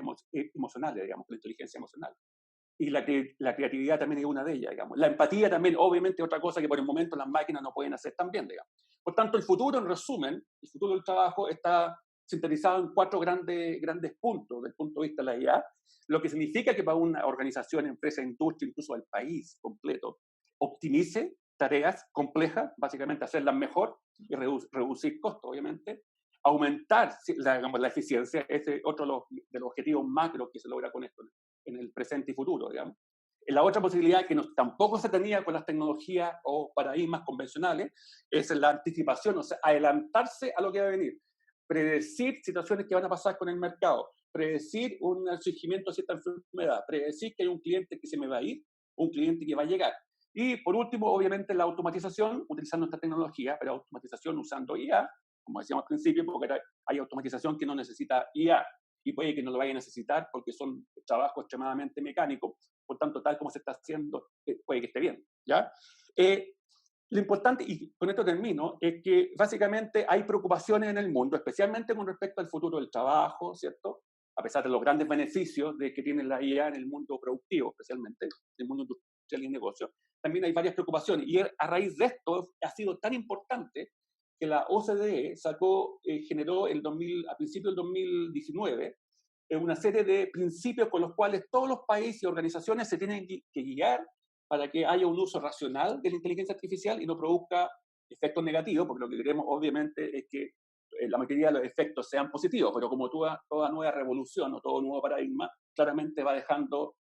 emocionales, digamos, con la inteligencia emocional. Y la creatividad también es una de ellas, digamos. La empatía también, obviamente, es otra cosa que por el momento las máquinas no pueden hacer tan bien, digamos. Por tanto, el futuro, en resumen, el futuro del trabajo está sintetizado en 4 grandes puntos desde el punto de vista de la IA, lo que significa que para una organización, empresa, industria, incluso al país completo, optimice tareas complejas, básicamente hacerlas mejor y reducir costos, obviamente, aumentar la eficiencia, ese es otro de los objetivos macros que se logra con esto en el presente y futuro, digamos. La otra posibilidad que tampoco se tenía con las tecnologías o paradigmas convencionales es la anticipación, o sea, adelantarse a lo que va a venir, predecir situaciones que van a pasar con el mercado, predecir un surgimiento de cierta enfermedad, predecir que hay un cliente que se me va a ir, un cliente que va a llegar. Y por último, obviamente, la automatización, utilizando esta tecnología, pero automatización usando IA, como decíamos al principio, porque hay automatización que no necesita IA y puede que no lo vaya a necesitar porque son trabajos extremadamente mecánicos, por tanto, tal como se está haciendo, puede que esté bien, ¿ya? Lo importante, y con esto termino, es que básicamente hay preocupaciones en el mundo, especialmente con respecto al futuro del trabajo, ¿cierto? A pesar de los grandes beneficios que tiene la IA en el mundo productivo, especialmente, en el mundo industrial y negocio, también hay varias preocupaciones. Y a raíz de esto ha sido tan importante que la OCDE generó a principios del 2019 una serie de principios con los cuales todos los países y organizaciones se tienen que guiar para que haya un uso racional de la inteligencia artificial y no produzca efectos negativos, porque lo que queremos obviamente es que la mayoría de los efectos sean positivos, pero como toda nueva revolución o todo nuevo paradigma, claramente va dejando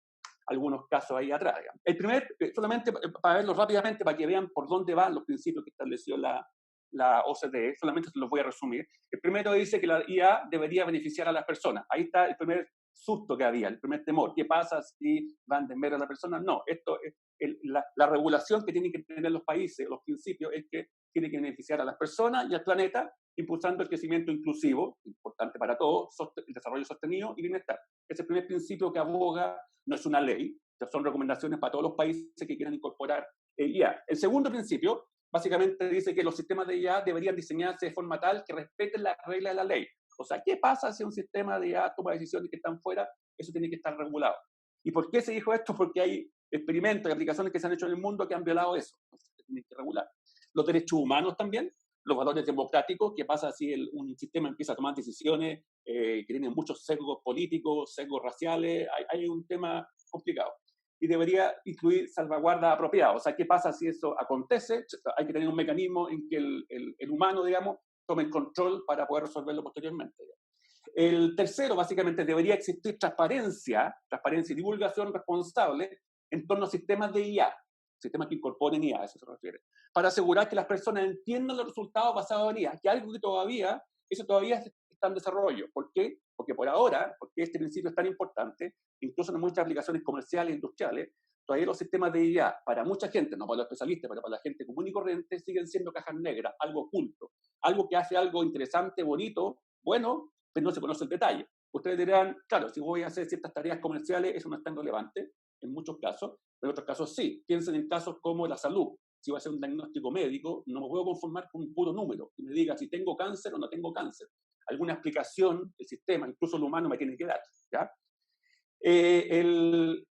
algunos casos ahí atrás. Digamos. El primer, solamente para verlo rápidamente, para que vean por dónde van los principios que estableció la OCDE, solamente se los voy a resumir. El primero dice que la IA debería beneficiar a las personas. Ahí está el primer susto que había, el primer temor. ¿Qué pasa si van de mera a la persona? No, esto es la regulación que tienen que tener los países, los principios, es que tiene que beneficiar a las personas y al planeta, impulsando el crecimiento inclusivo, importante para todos, el desarrollo sostenido y bienestar. Ese es el primer principio que aboga, no es una ley, son recomendaciones para todos los países que quieran incorporar IA. El segundo principio, básicamente dice que los sistemas de IA deberían diseñarse de forma tal que respeten las reglas de la ley. O sea, ¿qué pasa si un sistema de IA toma decisiones que están fuera? Eso tiene que estar regulado. ¿Y por qué se dijo esto? Porque hay experimentos y aplicaciones que se han hecho en el mundo que han violado eso. Entonces, se tiene que regular. Los derechos humanos también, los valores democráticos, ¿qué pasa si un sistema empieza a tomar decisiones que tienen muchos sesgos políticos, sesgos raciales? Hay un tema complicado. Y debería incluir salvaguardas apropiadas. O sea, ¿qué pasa si eso acontece? Hay que tener un mecanismo en que el humano, digamos, tome el control para poder resolverlo posteriormente. El tercero, básicamente, debería existir transparencia y divulgación responsable en torno a sistemas de IA, sistemas que incorporen IA, a eso se refiere, para asegurar que las personas entiendan los resultados basados en IA, que algo que todavía está en desarrollo. ¿Por qué? Porque por ahora, porque este principio es tan importante, incluso en muchas aplicaciones comerciales e industriales, todavía los sistemas de IA, para mucha gente, no para los especialistas, pero para la gente común y corriente, siguen siendo cajas negras, algo oculto, algo que hace algo interesante, bonito, bueno, pero no se conoce el detalle. Ustedes dirán, claro, si voy a hacer ciertas tareas comerciales, eso no es tan relevante, en muchos casos, pero en otros casos sí. Piensen en casos como la salud. Si voy a hacer un diagnóstico médico, no me puedo conformar con un puro número que me diga si tengo cáncer o no tengo cáncer. Alguna explicación del sistema, incluso el humano, me tiene que dar. ¿Ya? El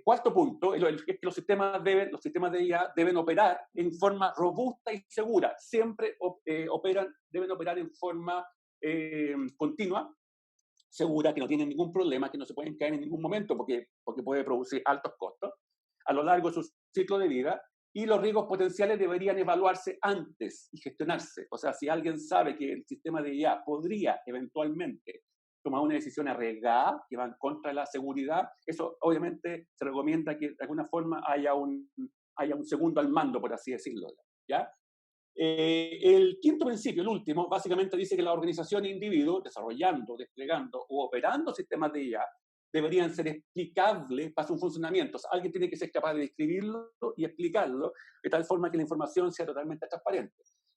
cuarto punto es que los sistemas de IA deben operar en forma robusta y segura. Siempre deben operar en forma continua, segura, que no tienen ningún problema, que no se pueden caer en ningún momento porque puede producir altos costos a lo largo de su ciclo de vida, y los riesgos potenciales deberían evaluarse antes y gestionarse. O sea, si alguien sabe que el sistema de IA podría eventualmente tomar una decisión arriesgada que va en contra de la seguridad, eso obviamente se recomienda que de alguna forma haya un segundo al mando, por así decirlo. ¿Ya? El quinto principio, el último, básicamente dice que las organizaciones e individuos desarrollando, desplegando o operando sistemas de IA deberían ser explicables para su funcionamiento. O sea, alguien tiene que ser capaz de describirlo y explicarlo de tal forma que la información sea totalmente transparente.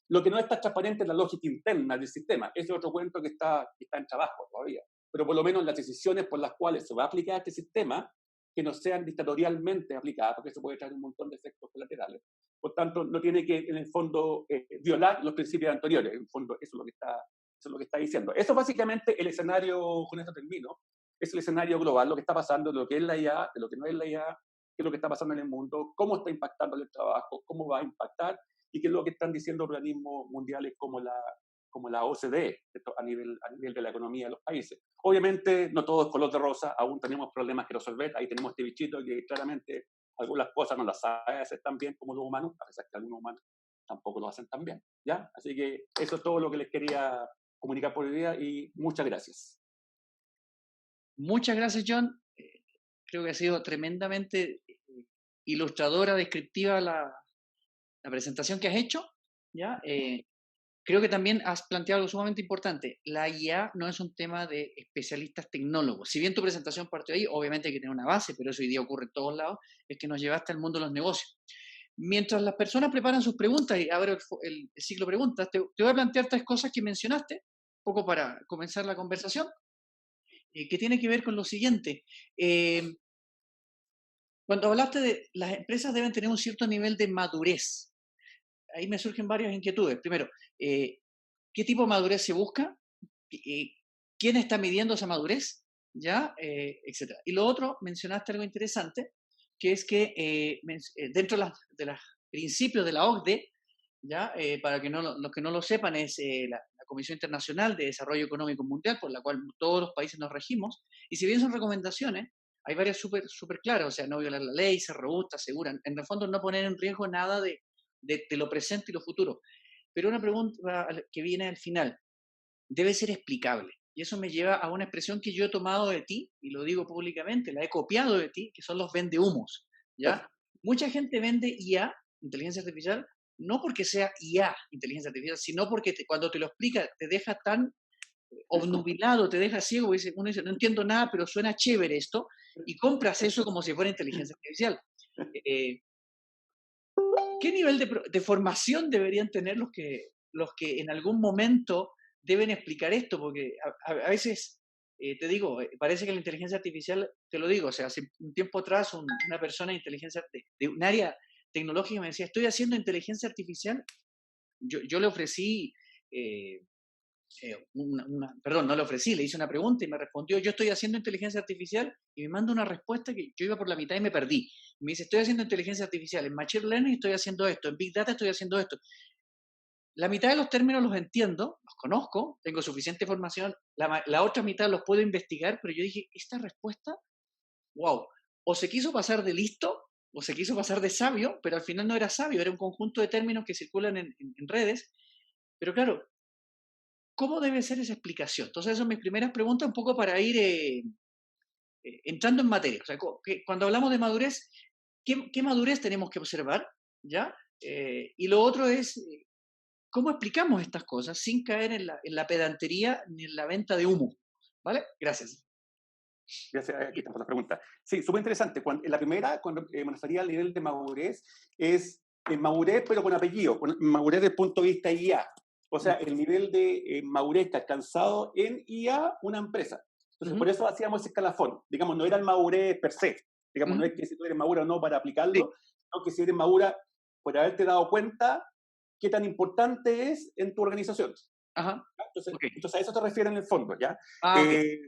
Lo que no está transparente es la lógica interna del sistema. Ese es otro cuento que está en trabajo todavía. Pero por lo menos las decisiones por las cuales se va a aplicar este sistema, que no sean dictatorialmente aplicadas, porque eso puede traer un montón de efectos colaterales. Por tanto, no tiene que, en el fondo, violar los principios anteriores. En el fondo, eso es lo que está diciendo. Eso básicamente el escenario, con esto termino, es el escenario global, lo que está pasando, de lo que es la IA, de lo que no es la IA, qué es lo que está pasando en el mundo, cómo está impactando el trabajo, cómo va a impactar, y qué es lo que están diciendo organismos mundiales como la OCDE, a nivel de la economía de los países. Obviamente, no todo es color de rosa, aún tenemos problemas que resolver, ahí tenemos este bichito que claramente algunas cosas no las sabe hacer tan bien como los humanos, a pesar que algunos humanos tampoco lo hacen tan bien, ¿ya? Así que eso es todo lo que les quería comunicar por hoy día y muchas gracias. Muchas gracias, John. Creo que ha sido tremendamente ilustradora, descriptiva la presentación que has hecho. ¿Ya? Creo que también has planteado algo sumamente importante. La IA no es un tema de especialistas tecnólogos. Si bien tu presentación partió ahí, obviamente hay que tener una base, pero eso hoy día ocurre en todos lados, es que nos llevaste al mundo de los negocios. Mientras las personas preparan sus preguntas y abro el ciclo de preguntas, te voy a plantear 3 cosas que mencionaste, un poco para comenzar la conversación, que tiene que ver con lo siguiente. Cuando hablaste de las empresas deben tener un cierto nivel de madurez, ahí me surgen varias inquietudes. Primero, ¿qué tipo de madurez se busca? ¿Quién está midiendo esa madurez? ¿Ya? Etcétera. Y lo otro, mencionaste algo interesante, que es que dentro de los principios de la OCDE, ¿ya? Para que los que no lo sepan, es la Comisión Internacional de Desarrollo Económico Mundial, por la cual todos los países nos regimos, y si bien son recomendaciones, hay varias súper claras, o sea, no violar la ley, ser robusta, segura, en el fondo no poner en riesgo nada de lo presente y lo futuro. Pero una pregunta que viene al final, debe ser explicable. Y eso me lleva a una expresión que yo he tomado de ti, y lo digo públicamente, la he copiado de ti, que son los vendehumos. ¿Ya? Mucha gente vende IA, inteligencia artificial, no porque sea IA, inteligencia artificial, sino porque cuando te lo explica te deja tan obnubilado, te deja ciego, uno dice, no entiendo nada, pero suena chévere esto, y compras eso como si fuera inteligencia artificial. Eh, ¿Qué nivel de formación deberían tener los que en algún momento deben explicar esto? Porque a veces, te digo, parece que la inteligencia artificial, te lo digo, o sea, hace un tiempo atrás una persona de inteligencia, de un área tecnológica me decía, estoy haciendo inteligencia artificial. Yo le ofrecí, eh, perdón, no le ofrecí, le hice una pregunta y me respondió, yo estoy haciendo inteligencia artificial, y me manda una respuesta que yo iba por la mitad y me perdí. Me dice, estoy haciendo inteligencia artificial, en Machine Learning estoy haciendo esto, en Big Data estoy haciendo esto. La mitad de los términos los entiendo, los conozco, tengo suficiente información, la otra mitad los puedo investigar, pero yo dije, esta respuesta, wow, o se quiso pasar de listo, o se quiso pasar de sabio, pero al final no era sabio, era un conjunto de términos que circulan en redes. Pero claro, ¿cómo debe ser esa explicación? Entonces, esas son mis primeras preguntas, un poco para ir entrando en materia. O sea, cuando hablamos de madurez, ¿qué madurez tenemos que observar? ¿Ya? Y lo otro es, ¿cómo explicamos estas cosas sin caer en la pedantería ni en la venta de humo? ¿Vale? Gracias. Gracias, aquí estamos la pregunta. Sí, súper interesante. En la primera, cuando me refería al nivel de madurez, es madurez pero con apellido, madurez desde el punto de vista IA. O sea, el nivel de madurez que ha alcanzado en IA una empresa. Entonces, por eso hacíamos ese escalafón. Digamos, no era el madurez per se. Digamos, no es que si tú eres madura o no para aplicarlo, Sí. sino que si eres madura por haberte dado cuenta qué tan importante es en tu organización. Ajá. Entonces, Okay. entonces a eso te refieres en el fondo, ¿ya? Okay.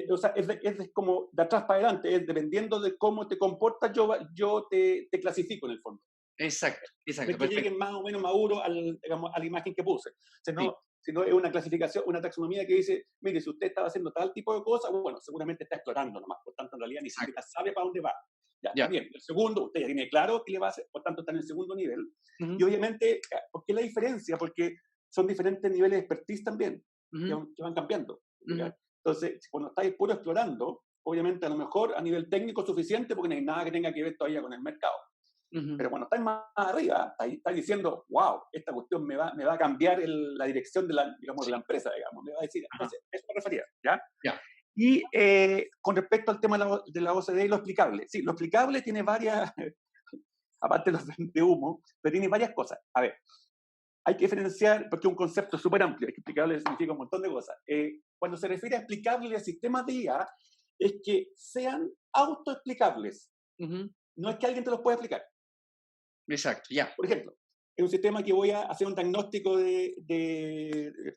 O sea, es como de atrás para adelante, es dependiendo de cómo te comportas, yo te clasifico en el fondo. Exacto, No es que perfecto. lleguen más o menos maduros digamos, a la imagen que puse, Sí. sino es una clasificación, una taxonomía que dice, mire, si usted estaba haciendo tal tipo de cosas, bueno, seguramente está explorando nomás, por tanto, en realidad ni siquiera sabe para dónde va. Ya, Ya. está bien. El segundo, usted ya tiene claro qué le va a hacer, por tanto, está en el segundo nivel. Y obviamente, ¿por qué la diferencia? Porque son diferentes niveles de expertise también, que van cambiando. Entonces, cuando estáis puro explorando, obviamente a lo mejor a nivel técnico suficiente, porque no hay nada que tenga que ver todavía con el mercado. Pero cuando estáis más arriba, estáis diciendo, wow, esta cuestión me va a cambiar la dirección de la, digamos, de la empresa, digamos, me va a decir, entonces, eso me refería, ¿ya? Ya. Y con respecto al tema de la OCDE y lo explicable, sí, lo explicable tiene varias, aparte de los de humo, pero tiene varias cosas. A ver, hay que diferenciar, porque es un concepto súper amplio, es que explicable significa un montón de cosas. Cuando se refiere a explicable a sistemas de IA, es que sean autoexplicables. No es que alguien te los pueda explicar. Exacto, ya. Por ejemplo, es un sistema que voy a hacer un diagnóstico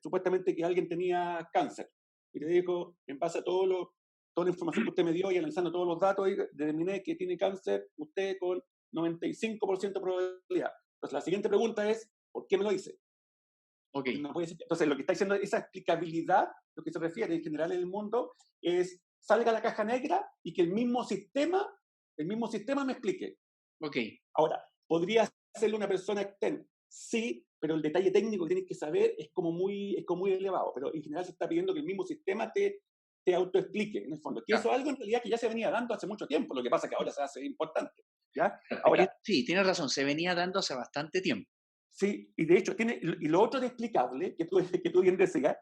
supuestamente que alguien tenía cáncer. Y te digo, en base a toda la información que usted me dio y analizando todos los datos, determiné que tiene cáncer usted con 95% de probabilidad. Entonces, la siguiente pregunta es, ¿por qué me lo dice? Okay. No puede ser. Entonces, lo que está diciendo, esa explicabilidad, lo que se refiere en general en el mundo, es salga a la caja negra y que el mismo sistema me explique. Okay. Ahora, ¿podría hacerlo una persona externa? Sí, pero el detalle técnico que tienes que saber es como muy elevado. Pero en general se está pidiendo que el mismo sistema te autoexplique, en el fondo. Que eso es algo en realidad que ya se venía dando hace mucho tiempo. Lo que pasa es que ahora se hace importante. ¿Ya? Ahora, sí, tienes razón, se venía dando hace bastante tiempo. Sí, y de hecho, y lo otro de explicable, que tú bien decías,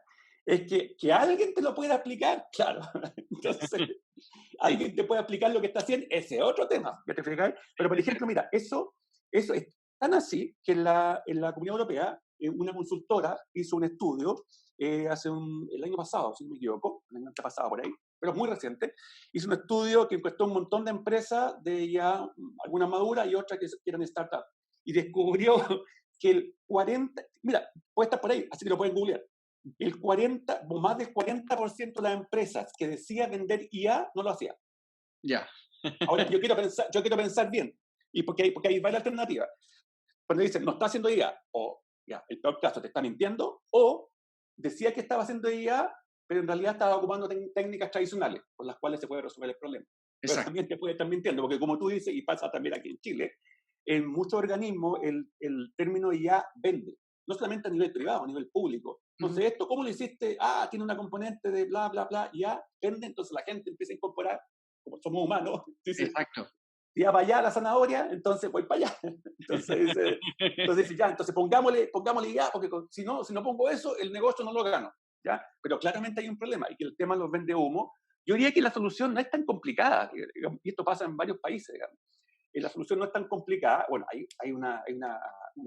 es que alguien te lo pueda explicar, claro. Entonces, alguien te puede explicar lo que está haciendo, ese otro tema, ¿ya te fijas? Pero, por ejemplo, mira, eso es tan así que en la Comunidad Europea, una consultora hizo un estudio el año pasado, si no me equivoco, el año pasado por ahí, pero es muy reciente, hizo un estudio que encuestó un montón de empresas, de ya algunas maduras y otras que eran startups, y descubrió que el 40, mira, puede estar por ahí, así que lo pueden googlear, el 40, o más del 40% de las empresas que decía vender IA no lo hacía. Ya. Ahora, yo quiero pensar bien, y porque hay varias alternativas. Cuando dicen, no está haciendo IA, o ya, el peor caso, te está mintiendo, o decía que estaba haciendo IA, pero en realidad estaba ocupando técnicas tradicionales, con las cuales se puede resolver el problema. Pero también te puede estar mintiendo, porque como tú dices, y pasa también aquí en Chile, en muchos organismos el término IA vende, no solamente a nivel privado, a nivel público. Entonces, esto, ¿cómo lo hiciste? Ah, tiene una componente de bla, bla, bla, IA vende, entonces la gente empieza a incorporar, como somos humanos, dice, Exacto. ya para allá la zanahoria, entonces voy para allá. Entonces dice, ya, entonces pongámosle IA, porque si no pongo eso, el negocio no lo gano. ¿ya? Pero claramente hay un problema y que el tema los vende humo. Yo diría que la solución no es tan complicada, y esto pasa en varios países, digamos. La solución no es tan complicada. Bueno, hay una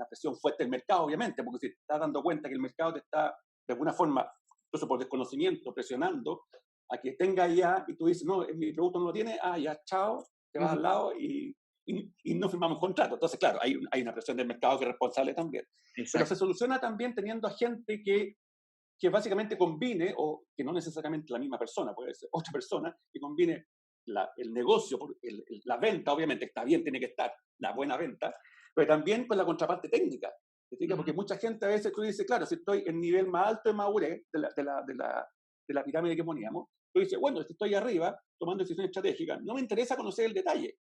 presión fuerte del mercado, obviamente, porque si te estás dando cuenta que el mercado te está, de alguna forma, incluso por desconocimiento, presionando a que tenga ya, y tú dices, no, mi producto no lo tiene, ya, chao, te vas al lado y no firmamos contrato. Entonces, claro, hay una presión del mercado que es responsable también. Pero se Exacto. soluciona también teniendo a gente que básicamente combine, o que no necesariamente la misma persona, puede ser otra persona, que combine el negocio, la venta, obviamente está bien, tiene que estar la buena venta, pero también con la contraparte técnica. ¿Te fijas? Porque mucha gente a veces tú dices, claro, si estoy en nivel más alto de madurez de la pirámide que poníamos, tú dices, bueno, si estoy arriba, tomando decisiones estratégicas, no me interesa conocer el detalle.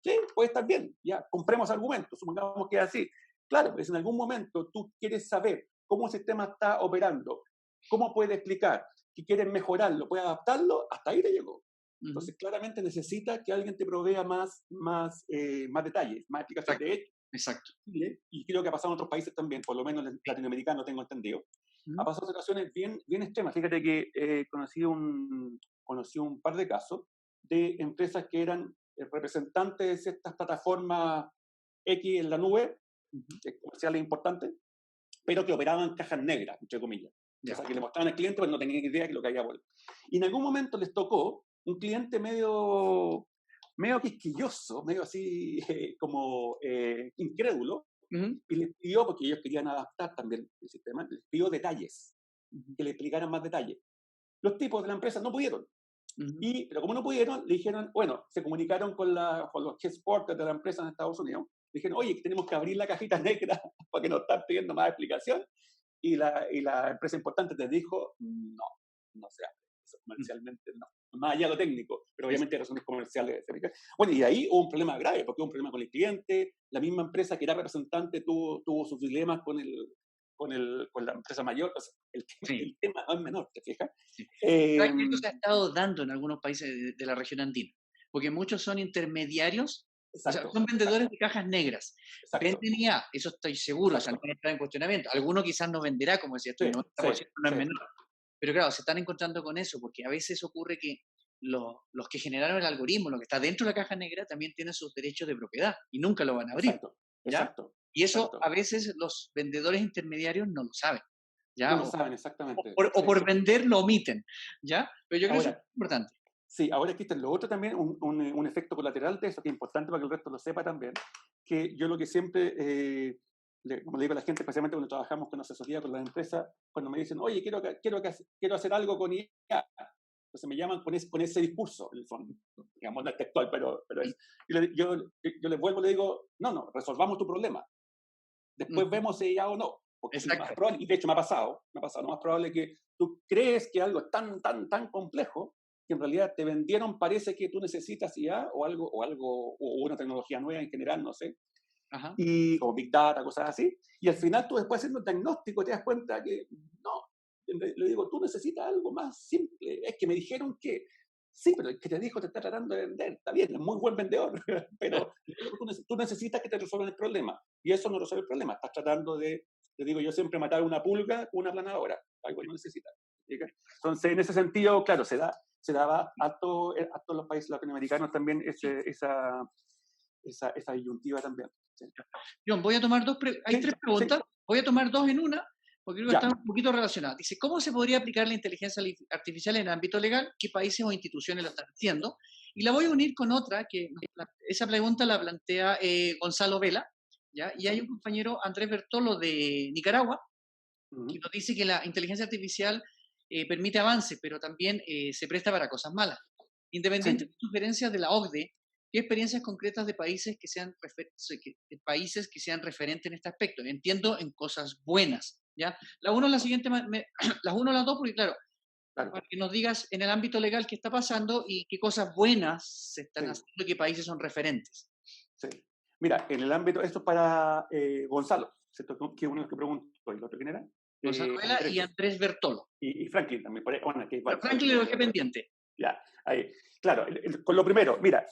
Sí, puede estar bien, ya, compremos argumentos, supongamos que es así. Claro, pues en algún momento tú quieres saber cómo el sistema está operando, cómo puede explicar, si quieres mejorarlo, puede adaptarlo, hasta ahí te llegó. Entonces, claramente necesita que alguien te provea más detalles, más explicaciones. Exacto. De hecho, Exacto. Chile, y creo que ha pasado en otros países también, por lo menos en latinoamericano tengo entendido, ha pasado situaciones bien, bien extremas. Fíjate que conocí un par de casos de empresas que eran representantes de estas plataformas X en la nube, comerciales importantes, pero que operaban cajas negras, entre comillas. O sea, que le mostraban al cliente, pero no tenían idea de lo que había vuelto. Y en algún momento les tocó un cliente medio quisquilloso, medio así como incrédulo, y les pidió, porque ellos querían adaptar también el sistema, les pidió detalles, que le explicaran más detalles. Los tipos de la empresa no pudieron. Pero como no pudieron, le dijeron, bueno, se comunicaron con los headquarters de la empresa en Estados Unidos, le dijeron, oye, tenemos que abrir la cajita negra porque nos están pidiendo más explicación. Y la empresa importante te dijo, no se abre, eso comercialmente no. Más allá de lo técnico, pero obviamente hay razones comerciales. Bueno, y ahí hubo un problema grave, porque hubo un problema con el cliente, la misma empresa que era representante tuvo sus dilemas con la empresa mayor, o sea, el tema no es menor, ¿te fijas? Sí. Esto se ha estado dando en algunos países de la región andina, porque muchos son intermediarios, o sea, son vendedores de cajas negras. Exacto. Venden IA, eso estoy seguro, o sea, no Exacto. está en cuestionamiento. Alguno quizás no venderá, como decías tú, Sí, el 90% no es sí. menor. Pero claro, se están encontrando con eso, porque a veces ocurre que los que generaron el algoritmo, lo que está dentro de la caja negra, también tienen sus derechos de propiedad y nunca lo van a abrir, Exacto. ¿ya? Exacto. Y eso Exacto. a veces los vendedores intermediarios no lo saben, No ¿ya? lo O, saben exactamente. o Sí. por vender lo omiten, ¿ya? Pero yo creo que eso es Ahora, importante. sí, ahora existe lo otro también, un efecto colateral de eso, que es importante para que el resto lo sepa también, que yo lo que siempre, como le digo a la gente, especialmente cuando trabajamos con asesoría con las empresas, cuando me dicen, oye, quiero hacer algo con IA, entonces me llaman con ese discurso, en el fondo, digamos, no es textual, pero es, yo les vuelvo y le digo, no, resolvamos tu problema, después vemos si ya o no. Porque lo más Exacto. probable, y de hecho me ha pasado, lo más probable es que tú crees que algo es tan complejo que en realidad te vendieron, parece que tú necesitas IA o una tecnología nueva en general, no sé, Ajá. y como Big Data, cosas así, y al final tú después haciendo un diagnóstico te das cuenta que no, le digo, tú necesitas algo más simple, es que me dijeron que sí, pero el que te dijo te está tratando de vender, está bien, es muy buen vendedor, pero tú necesitas que te resuelvan el problema, y eso no resuelve el problema, estás tratando de, te digo yo siempre, matar una pulga con una planadora, algo que no necesitas. Entonces, en ese sentido, claro, se daba a todos los países latinoamericanos también esa disyuntiva también. Sí. John, voy a tomar hay Sí, tres sí, preguntas, voy a tomar dos en una, porque creo que ya. están un poquito relacionadas. Dice, ¿cómo se podría aplicar la inteligencia artificial en el ámbito legal? ¿Qué países o instituciones lo están haciendo? Y la voy a unir con otra, esa pregunta la plantea Gonzalo Vela, ¿ya? Y hay un compañero, Andrés Bertolo, de Nicaragua, que nos dice que la inteligencia artificial permite avances, pero también se presta para cosas malas. Independiente Sí. de sugerencias de la OCDE, ¿qué experiencias concretas de países países que sean referentes en este aspecto? Entiendo en cosas buenas, ¿ya? La uno, la siguiente, las uno, las dos, porque claro, Claro, para que nos digas en el ámbito legal qué está pasando y qué cosas buenas se están sí, haciendo y qué países son referentes. sí. Mira, en el ámbito, esto es para Gonzalo, ¿cierto? Que uno de los que preguntó, ¿y el otro quién era? Gonzalo Vela y Andrés. Andrés Bertolo. Y Franklin también, bueno, que hay Pero varios, Franklin lo dejé pendiente. ya, ahí. Claro, con lo primero, mira,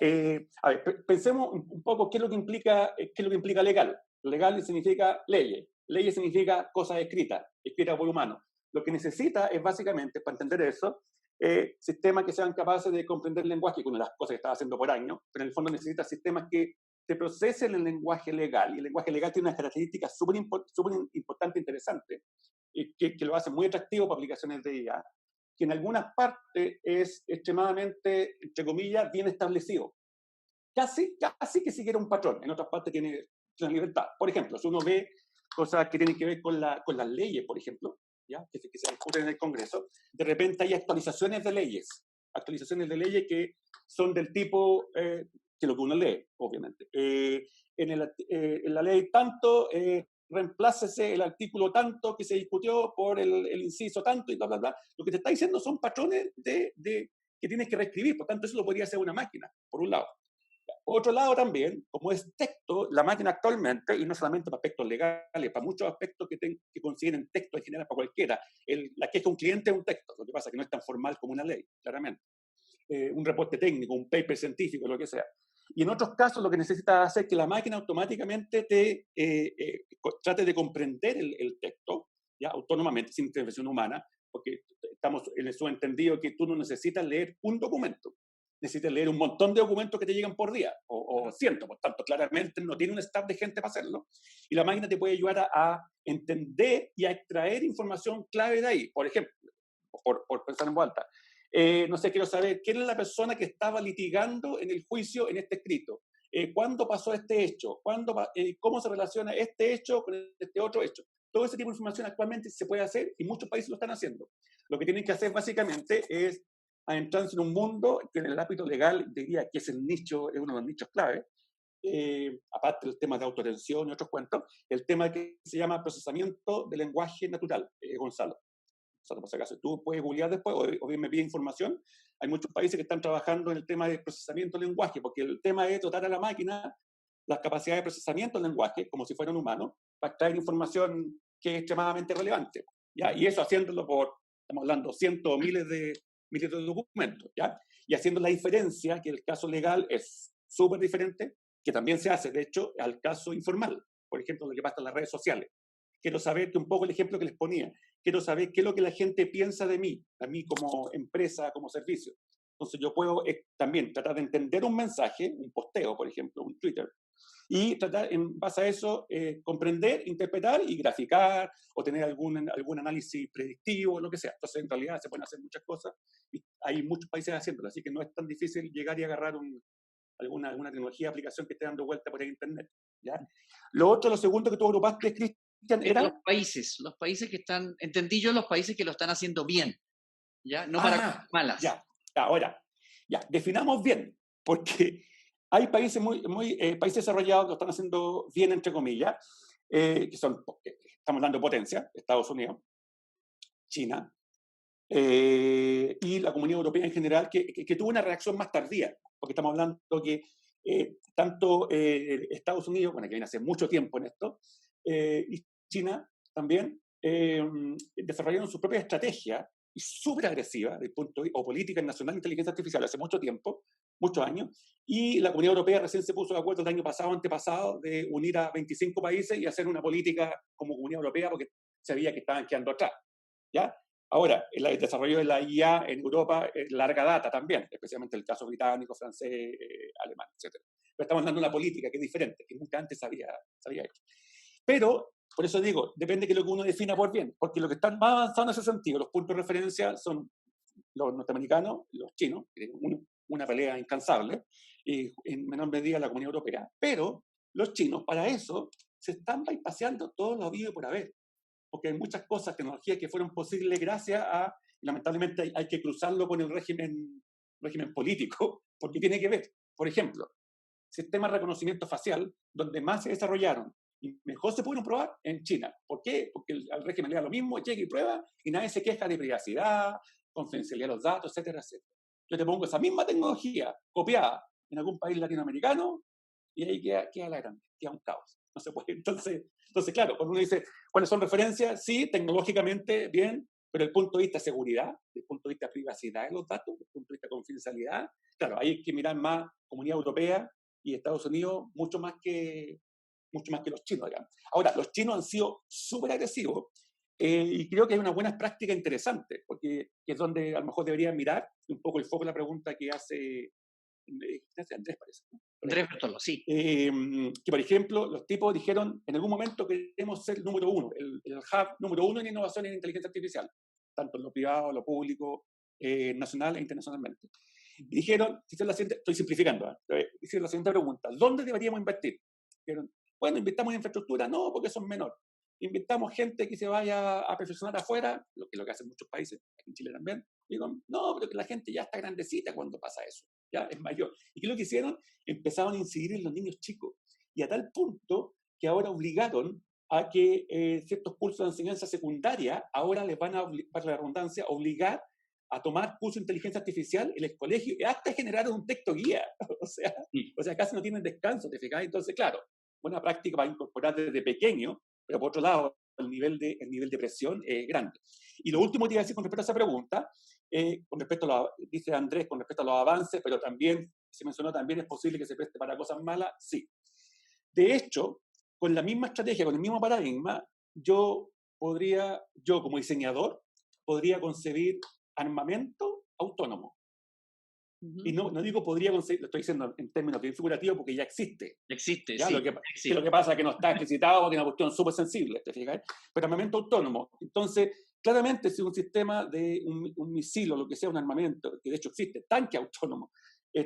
a ver, pensemos un poco qué es lo que implica legal. Legal significa leyes significa cosas escritas por humanos. Lo que necesita es básicamente, para entender eso, sistemas que sean capaces de comprender el lenguaje, que una de las cosas que estaba haciendo por años, pero en el fondo necesita sistemas que te procesen el lenguaje legal. Y el lenguaje legal tiene unas características súper importantes e interesantes, que lo hacen muy atractivo para aplicaciones de IA, que en algunas partes es extremadamente, entre comillas, bien establecido. Casi que siguiera un patrón. En otras partes tiene una libertad. Por ejemplo, si uno ve cosas que tienen que ver con las leyes, por ejemplo, ¿ya? Que se discuten en el Congreso, de repente hay actualizaciones de leyes que son del tipo que lo que uno lee, obviamente. En la ley tanto, reemplácese el artículo tanto que se discutió por el inciso tanto y bla, bla, bla. Lo que te está diciendo son patrones que tienes que reescribir, por tanto eso lo podría hacer una máquina, por un lado. Por otro lado también, como es texto, la máquina actualmente, y no solamente para aspectos legales, para muchos aspectos que consideren texto en general para cualquiera, la queja de un cliente es un texto, lo que pasa es que no es tan formal como una ley, claramente. Un reporte técnico, un paper científico, lo que sea. Y en otros casos lo que necesita hacer es que la máquina automáticamente trate de comprender el texto, ¿ya? Autónomamente, sin intervención humana, porque estamos en eso entendido que tú no necesitas leer un documento, necesitas leer un montón de documentos que te llegan por día, o cientos, por tanto, claramente no tiene un staff de gente para hacerlo, y la máquina te puede ayudar a entender y a extraer información clave de ahí. Por ejemplo, por pensar en voz alta, no sé, quiero saber quién es la persona que estaba litigando en el juicio en este escrito. ¿Cuándo pasó este hecho? ¿Cómo se relaciona este hecho con este otro hecho? Todo ese tipo de información actualmente se puede hacer y muchos países lo están haciendo. Lo que tienen que hacer básicamente es adentrarse en un mundo que en el ámbito legal diría que es el nicho, es uno de los nichos clave, aparte del tema de autoatención y otros cuentos, el tema que se llama procesamiento de lenguaje natural, Gonzalo. Por si acaso, tú puedes googlear después o bien me pide información. Hay muchos países que están trabajando en el tema de procesamiento del lenguaje, porque el tema es dotar a la máquina las capacidades de procesamiento del lenguaje, como si fuera un humano, para extraer información que es extremadamente relevante. ¿Ya? Y eso haciéndolo estamos hablando, cientos o miles de documentos. ¿Ya? Y haciendo la diferencia, que el caso legal es súper diferente, que también se hace, de hecho, al caso informal. Por ejemplo, lo que pasa en las redes sociales. Quiero saber que un poco el ejemplo que les ponía, quiero saber qué es lo que la gente piensa de mí, a mí como empresa, como servicio. Entonces yo puedo también tratar de entender un mensaje, un posteo, por ejemplo, un Twitter, y tratar en base a eso comprender, interpretar y graficar o tener algún análisis predictivo, lo que sea. Entonces en realidad se pueden hacer muchas cosas y hay muchos países haciéndolo, así que no es tan difícil llegar y agarrar alguna tecnología, aplicación que esté dando vuelta por el internet. ¿Ya? Lo segundo que tú agrupaste, Cristian, era... Los países que están, entendí yo, los países que lo están haciendo bien, ¿ya? No para Ajá, malas. ya, ahora, ya, definamos bien, porque hay países países desarrollados que lo están haciendo bien, entre comillas, que son, estamos hablando de potencia, Estados Unidos, China, y la Comunidad Europea en general, que tuvo una reacción más tardía, porque estamos hablando que tanto Estados Unidos, bueno, que viene hace mucho tiempo en esto, y China también, desarrollaron su propia estrategia y súper agresiva o política nacional de inteligencia artificial hace mucho tiempo, muchos años, y la Comunidad Europea recién se puso de acuerdo el año pasado, antepasado, de unir a 25 países y hacer una política como Comunidad Europea porque sabía que estaban quedando atrás. ¿Ya? Ahora, el desarrollo de la IA en Europa es larga data también, especialmente el caso británico, francés, alemán, etc. Pero estamos hablando de una política que es diferente, que nunca antes se había hecho. Pero, por eso digo, depende de lo que uno defina por bien, porque lo que están más avanzados en ese sentido, los puntos de referencia son los norteamericanos, los chinos, que tienen una pelea incansable, y en menor medida la Comunidad Europea, pero los chinos para eso se están bypaseando todo lo habido por haber, porque hay muchas cosas, tecnologías que fueron posibles gracias a, y lamentablemente hay que cruzarlo con el régimen político, porque tiene que ver, por ejemplo, sistemas de reconocimiento facial, donde más se desarrollaron y mejor se pudieron probar en China. ¿Por qué? Porque al régimen le da lo mismo, llega y prueba, y nadie se queja de privacidad, confidencialidad de los datos, etcétera, etcétera. Yo te pongo esa misma tecnología copiada en algún país latinoamericano y ahí queda la grande, queda un caos. No se puede. Entonces, claro, cuando uno dice cuáles son referencias, sí, tecnológicamente bien, pero desde el punto de vista de seguridad, desde el punto de vista de privacidad de los datos, desde el punto de vista de confidencialidad, claro, hay que mirar más Comunidad Europea y Estados Unidos mucho más que los chinos, digamos. Ahora, los chinos han sido súper agresivos y creo que hay una buena práctica interesante, porque es donde a lo mejor debería mirar un poco el foco de la pregunta que hace Andrés, parece, ¿no? Andrés Bertolo, sí. Que, por ejemplo, los tipos dijeron, en algún momento queremos ser el número uno, el hub número uno en innovación en inteligencia artificial, tanto en lo privado, en lo público, nacional e internacionalmente. Y dijeron, estoy simplificando, hicieron la siguiente pregunta: ¿dónde deberíamos invertir? Dijeron, bueno, invirtamos en infraestructura, no, porque eso es menor. Invitamos gente que se vaya a perfeccionar afuera, lo que hacen muchos países, aquí en Chile también. Digo, no, pero que la gente ya está grandecita cuando pasa eso, ya es mayor. ¿Y qué es lo que hicieron? Empezaron a incidir en los niños chicos. Y a tal punto que ahora obligaron a que ciertos cursos de enseñanza secundaria ahora les van a, para la redundancia, obligar a tomar cursos de inteligencia artificial en el colegio, y hasta generar un texto guía. O sea, casi no tienen descanso, ¿te fijas? Entonces, claro, buena práctica para incorporar desde pequeño, pero por otro lado, el nivel de presión es grande. Y lo último que iba a decir con respecto a esa pregunta, con respecto a dice Andrés, con respecto a los avances, pero también, se mencionó también, es posible que se preste para cosas malas, sí. De hecho, con la misma estrategia, con el mismo paradigma, yo como diseñador, podría concebir armamento autónomo. Y no digo podría conseguir, lo estoy diciendo en términos bien figurativos porque ya existe. Existe, ¿Ya? sí. Lo que pasa es que no está explicitado porque es una cuestión súper sensible, ¿te fijas? Pero armamento autónomo. Entonces, claramente, si un sistema de un misil o lo que sea, un armamento, que de hecho existe, tanque autónomo,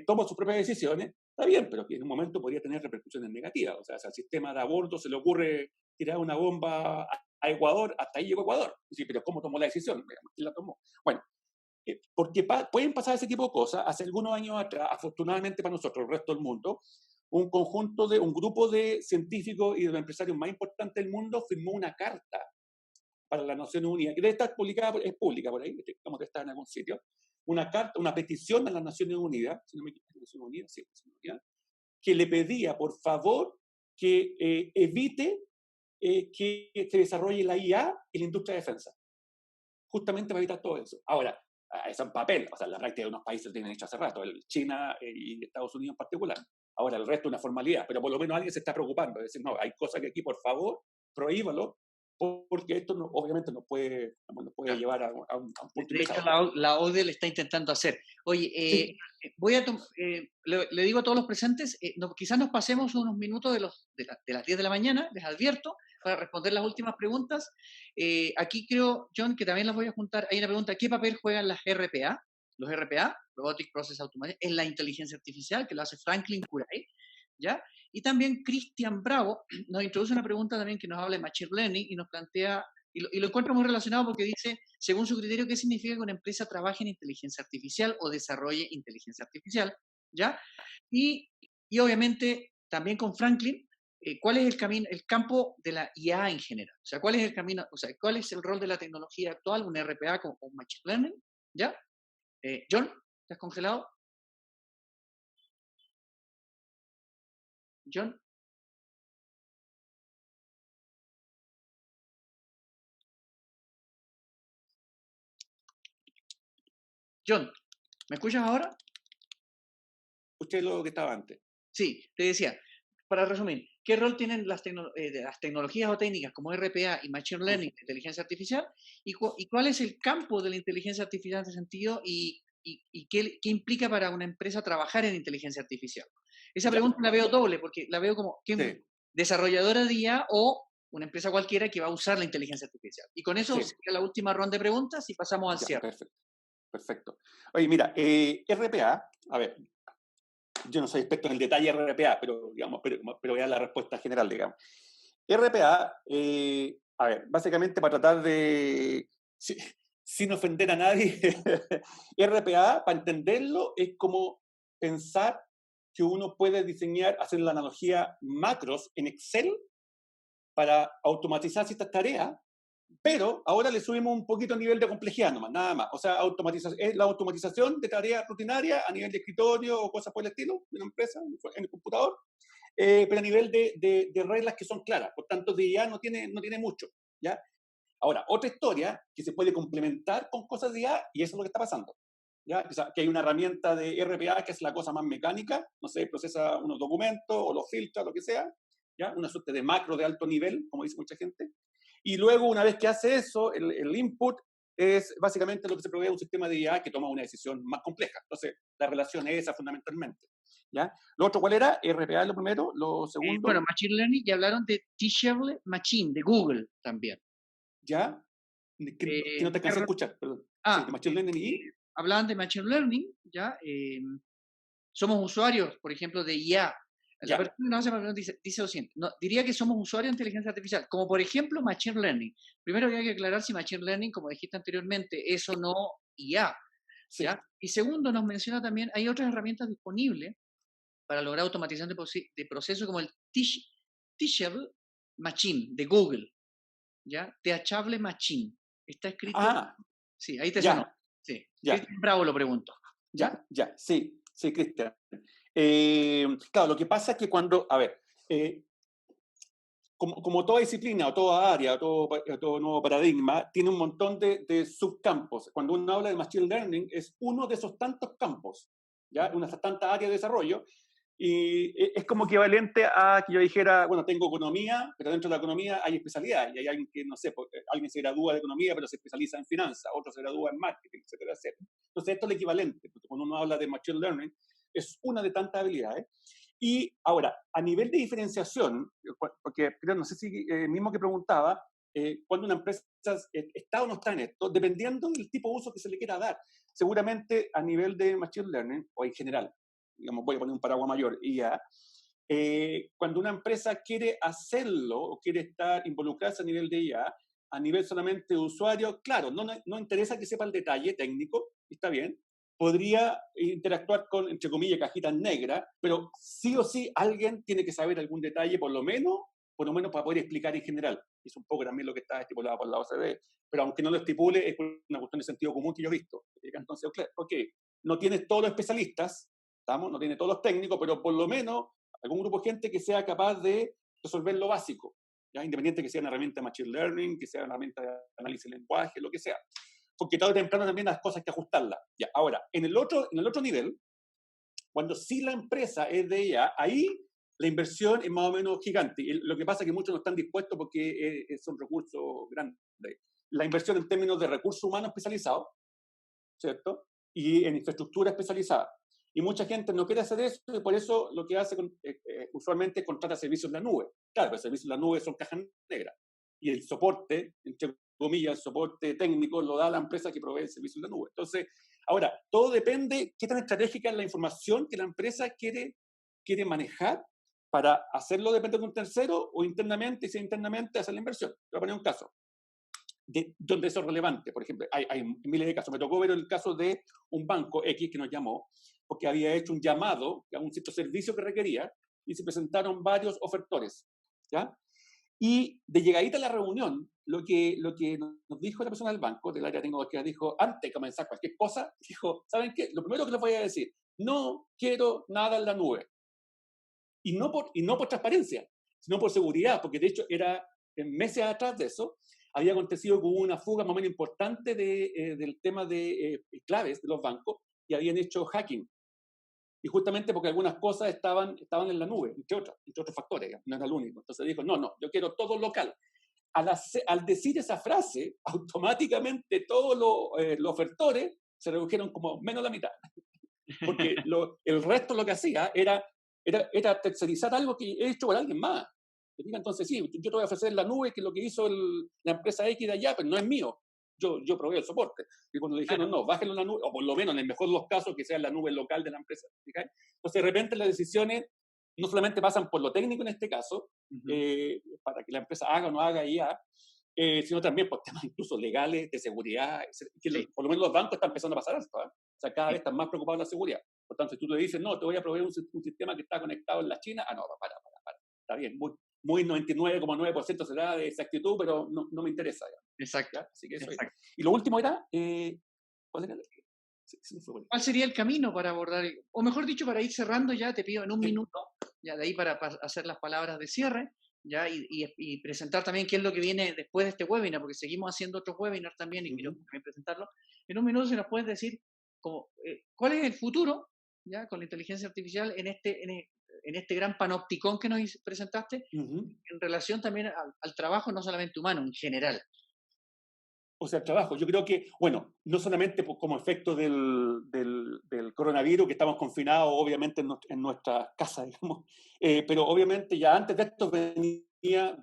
toma sus propias decisiones, está bien, pero que en un momento podría tener repercusiones negativas. O sea, si al sistema de a bordo se le ocurre tirar una bomba a Ecuador, hasta ahí llegó Ecuador. Sí, pero ¿cómo tomó la decisión? ¿Quién la tomó? Bueno, porque pueden pasar ese tipo de cosas. Hace algunos años atrás, afortunadamente para nosotros, el resto del mundo, un grupo de científicos y de los empresarios más importantes del mundo firmó una carta para las Naciones Unidas, que debe estar publicada, es pública por ahí, como que está en algún sitio, una carta, una petición a las Naciones Unidas, si no me equivoco, Naciones Unidas, sí, Naciones Unidas, que le pedía, por favor, que evite que se desarrolle la IA en la industria de defensa, justamente para evitar todo eso. Ahora, eso en papel, o sea, la práctica de unos países lo tienen hecho hace rato, China y Estados Unidos en particular. Ahora, el resto es una formalidad, pero por lo menos alguien se está preocupando, es decir, no, hay cosas que aquí, por favor, prohíbalo, porque esto obviamente nos puede Claro. llevar a un punto De hecho, impensado. la ODE le está intentando hacer. Oye, Sí, le digo a todos los presentes, quizás nos pasemos unos minutos de las 10 de la mañana, les advierto, para responder las últimas preguntas. Aquí creo, John, que también las voy a juntar. Hay una pregunta: ¿qué papel juegan las RPA? Los RPA, Robotic Process Automation, en la inteligencia artificial, que lo hace Franklin Curay, ¿ya? Y también Cristian Bravo nos introduce una pregunta también que nos habla de Machine Learning y nos plantea, y lo encuentro muy relacionado porque dice, según su criterio, ¿qué significa que una empresa trabaje en inteligencia artificial o desarrolle inteligencia artificial? ¿Ya? Y obviamente también con Franklin, ¿cuál es el camino, el campo de la IA en general? O sea, ¿cuál es el camino, o sea, cuál es el rol de la tecnología actual, un RPA con Machine Learning? ¿Ya? John, ¿estás congelado? John, John, ¿me escuchas ahora? escuché lo que estaba antes. Sí, te decía, para resumir, ¿qué rol tienen las tecnologías o técnicas como RPA y Machine Learning, inteligencia artificial? ¿Y cuál es el campo de la inteligencia artificial en ese sentido? ¿Y qué implica para una empresa trabajar en inteligencia artificial? Esa Ya, pregunta la veo doble, porque la veo como sí, desarrolladora de IA o una empresa cualquiera que va a usar la inteligencia artificial. Y con eso sí, sería la última ronda de preguntas y pasamos al ya, cierre. perfecto, perfecto. Oye, mira, RPA, a ver, yo no soy experto en el detalle de RPA, pero, digamos, pero voy a dar la respuesta general, digamos. RPA, a ver, básicamente para tratar de, sin ofender a nadie, RPA, para entenderlo, es como pensar que uno puede diseñar, hacer la analogía, macros en Excel para automatizar ciertas tareas, pero ahora le subimos un poquito el nivel de complejidad nomás, nada más. O sea, es la automatización de tareas rutinarias a nivel de escritorio o cosas por el estilo de una empresa, en el computador, pero a nivel de reglas que son claras. Por tanto, de IA no tiene mucho. ¿Ya? Ahora, otra historia que se puede complementar con cosas de IA, y eso es lo que está pasando. ¿Ya? O sea, que hay una herramienta de RPA que es la cosa más mecánica, no sé, procesa unos documentos o los filtra, lo que sea, ¿ya? Una suerte de macro de alto nivel, como dice mucha gente. Y luego, una vez que hace eso, el input es básicamente lo que se provee un sistema de IA que toma una decisión más compleja. Entonces, la relación es esa fundamentalmente. ¿Ya? Lo otro, ¿cuál era? RPA lo primero, lo Bueno, segundo, Machine Learning, y hablaron de Teachable Machine, de Google también. ¿ya? Que no te alcancé a R- escuchar, perdón. Sí, ah, de Machine Learning y... hablaban de Machine Learning, ¿ya? Somos usuarios, por ejemplo, de IA. La Ya, persona no se dice lo siguiente, no, diría que somos usuarios de inteligencia artificial, como por ejemplo Machine Learning. Primero hay que aclarar si Machine Learning, como dijiste anteriormente, es o no IA, sí. ¿ya? Y segundo, nos menciona también, hay otras herramientas disponibles para lograr automatización de procesos como el Teachable Machine de Google, ¿ya? Teachable Machine. Está escrito, Ah, sí, ahí te sonó. ya, Sí, ya, Cristian Bravo lo pregunto, ¿ya? ya, sí, sí, Cristian. Claro, lo que pasa es que cuando, a ver, eh, como toda disciplina o toda área o todo nuevo paradigma, tiene un montón de subcampos. Cuando uno habla de Machine Learning, es uno de esos tantos campos, ¿ya? Una de esas tantas áreas de desarrollo. Y es como equivalente a que yo dijera, bueno, tengo economía, pero dentro de la economía hay especialidades. Y hay alguien que, no sé, alguien se gradúa de economía, pero se especializa en finanzas, otro se gradúa en marketing, etcétera, etcétera. Entonces, esto es el equivalente, porque cuando uno habla de Machine Learning, es una de tantas habilidades. Y ahora, a nivel de diferenciación, porque creo, no sé si mismo que preguntaba, cuando una empresa está o no está en esto, dependiendo del tipo de uso que se le quiera dar. Seguramente a nivel de Machine Learning, o en general, digamos, voy a poner un paraguas mayor, IA, cuando una empresa quiere hacerlo o quiere estar involucrarse a nivel de IA, a nivel solamente de usuario, claro, no interesa que sepa el detalle técnico, está bien, podría interactuar con, entre comillas, cajitas negras, pero sí o sí alguien tiene que saber algún detalle, por lo menos para poder explicar en general. Es un poco también lo que está estipulado por la OCDE, pero aunque no lo estipule, es una cuestión de sentido común que yo he visto. Entonces, ok, no tienes todos los especialistas, ¿estamos? No tiene todos los técnicos, pero por lo menos algún grupo de gente que sea capaz de resolver lo básico, ¿ya? Independiente que sea una herramienta de Machine Learning, que sea una herramienta de análisis de lenguaje, lo que sea. Porque tarde o temprano también las cosas hay que ajustarlas. Ya, ahora, en el otro nivel, cuando sí la empresa es de ella, ahí la inversión es más o menos gigante. Y lo que pasa es que muchos no están dispuestos porque son recursos grandes. La inversión en términos de recursos humanos especializados, ¿cierto? Y en infraestructura especializada. Y mucha gente no quiere hacer eso y por eso lo que hace usualmente contrata servicios en la nube. Claro, los servicios en la nube son cajas negras. Y el soporte, entre comillas, el soporte técnico lo da la empresa que provee el servicio en la nube. Entonces, ahora, todo depende qué tan estratégica es la información que la empresa quiere manejar para hacerlo depender de un tercero o internamente, y si internamente hacer la inversión. Voy a poner un caso donde eso es relevante. Por ejemplo, hay miles de casos. Me tocó ver el caso de un banco X que nos llamó porque había hecho un llamado a un cierto servicio que requería y se presentaron varios ofertores. ¿Ya? Y de llegadita a la reunión, lo que nos dijo la persona del banco, del área de tecnología, dijo, antes de comenzar cualquier cosa, dijo, ¿saben qué? Lo primero que les voy a decir, no quiero nada en la nube. Y no por transparencia, sino por seguridad, porque de hecho era en meses atrás de eso, había acontecido que hubo una fuga más o menos importante del tema de claves de los bancos y habían hecho hacking. Y justamente porque algunas cosas estaban en la nube, entre otros factores, no era el único. Entonces dijo, no, yo quiero todo local. Al decir esa frase, automáticamente todos los ofertores se redujeron como menos la mitad. Porque el resto lo que hacía era tercerizar algo que he hecho por alguien más. Entonces, sí, yo te voy a ofrecer la nube, que es lo que hizo la empresa X de allá, pero no es mío. Yo proveo el soporte. Y cuando le dijeron, Claro. no, bájenlo en la nube, o por lo menos en el mejor de los casos, que sea en la nube local de la empresa. ¿Fíjate? Entonces, de repente las decisiones no solamente pasan por lo técnico en este caso, Ujú. para que la empresa haga o no haga IA, sino también por temas incluso legales, de seguridad, que Sí, por lo menos los bancos están empezando a pasar esto. O sea, cada sí. vez están más preocupados de la seguridad. Por tanto, si tú le dices, no, te voy a proveer un sistema que está conectado en la China, no, para. Está bien, muy 99,9% será de exactitud, pero no me interesa. Exacto, ¿Ya? Así que eso es. exacto. Y lo último era, ¿cuál era? Se me fue por ahí. ¿Cuál sería el camino para abordar, o mejor dicho, para ir cerrando ya, te pido en un minuto, ya de ahí para hacer las palabras de cierre, ya, y presentar también qué es lo que viene después de este webinar, porque seguimos haciendo otros webinars también y quiero Ujú. también presentarlo. En un minuto, si nos puedes decir cuál es el futuro, ya, con la inteligencia artificial en este gran panopticón que nos presentaste, en relación también al trabajo no solamente humano, en general. O sea, el trabajo. Yo creo que, bueno, no solamente como efecto del coronavirus, que estamos confinados, obviamente, en nuestras casas, digamos, pero obviamente ya antes de esto venía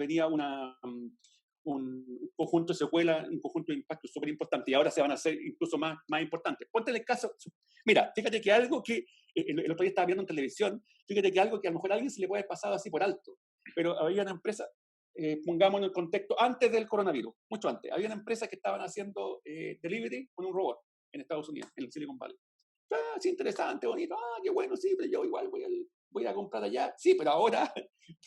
un conjunto de secuelas, un conjunto de impactos súper importantes, y ahora se van a hacer incluso más importantes. Ponte el caso, mira, fíjate que algo que el otro día estaba viendo en televisión, fíjate que algo que a lo mejor a alguien se le puede haber pasado así por alto, pero había una empresa, pongamos en el contexto, antes del coronavirus, mucho antes, había una empresa que estaban haciendo delivery con un robot en Estados Unidos, en el Silicon Valley. Ah, sí, interesante, bonito, ah, qué bueno, sí, pero yo igual voy a comprar allá. Sí, pero ahora,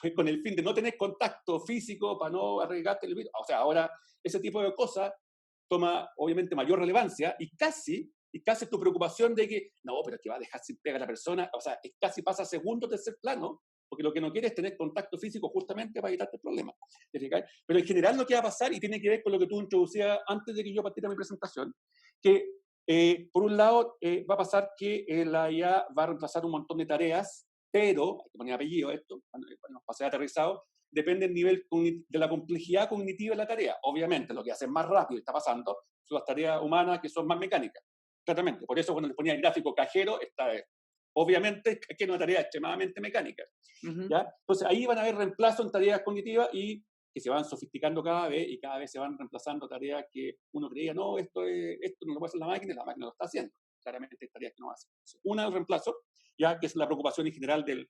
pues, con el fin de no tener contacto físico para no arriesgarte el virus, o sea, ahora ese tipo de cosas toma obviamente mayor relevancia y casi tu preocupación de que, no, pero que va a dejar sin pega a la persona, o sea, casi pasa a segundo o tercer plano, porque lo que no quiere es tener contacto físico justamente para evitarte problemas. Pero en general lo que va a pasar, y tiene que ver con lo que tú introducías antes de que yo partiera mi presentación, que por un lado va a pasar que la IA va a reemplazar un montón de tareas, pero, hay que poner apellido a esto, cuando pase aterrizado, depende del nivel de la complejidad cognitiva de la tarea. Obviamente, lo que hace más rápido y está pasando son las tareas humanas que son más mecánicas. Claramente. Por eso cuando les ponía el gráfico cajero, obviamente que es una tarea extremadamente mecánica. ¿Ya? Entonces ahí van a haber reemplazo en tareas cognitivas y que se van sofisticando cada vez y cada vez se van reemplazando tareas que uno creía, no, esto no lo puede hacer la máquina lo está haciendo. Claramente hay tareas que no hacen. Una, el reemplazo, ya que es la preocupación en general del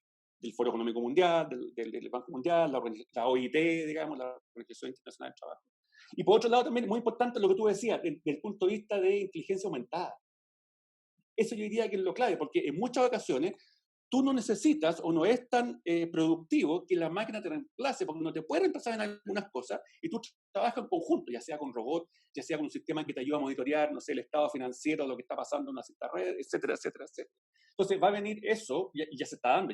Foro Económico Mundial, del Banco Mundial, la OIT, digamos, la Organización Internacional del Trabajo. Y por otro lado también es muy importante lo que tú decías, desde el punto de vista de inteligencia aumentada. Eso yo diría que es lo clave, porque en muchas ocasiones tú no necesitas o no es tan productivo que la máquina te reemplace, porque no te puede reemplazar en algunas cosas y tú trabajas en conjunto, ya sea con robots, ya sea con un sistema que te ayuda a monitorear, no sé, el estado financiero, lo que está pasando en una cierta red, etcétera, etcétera, etcétera. Entonces va a venir eso y ya se está dando,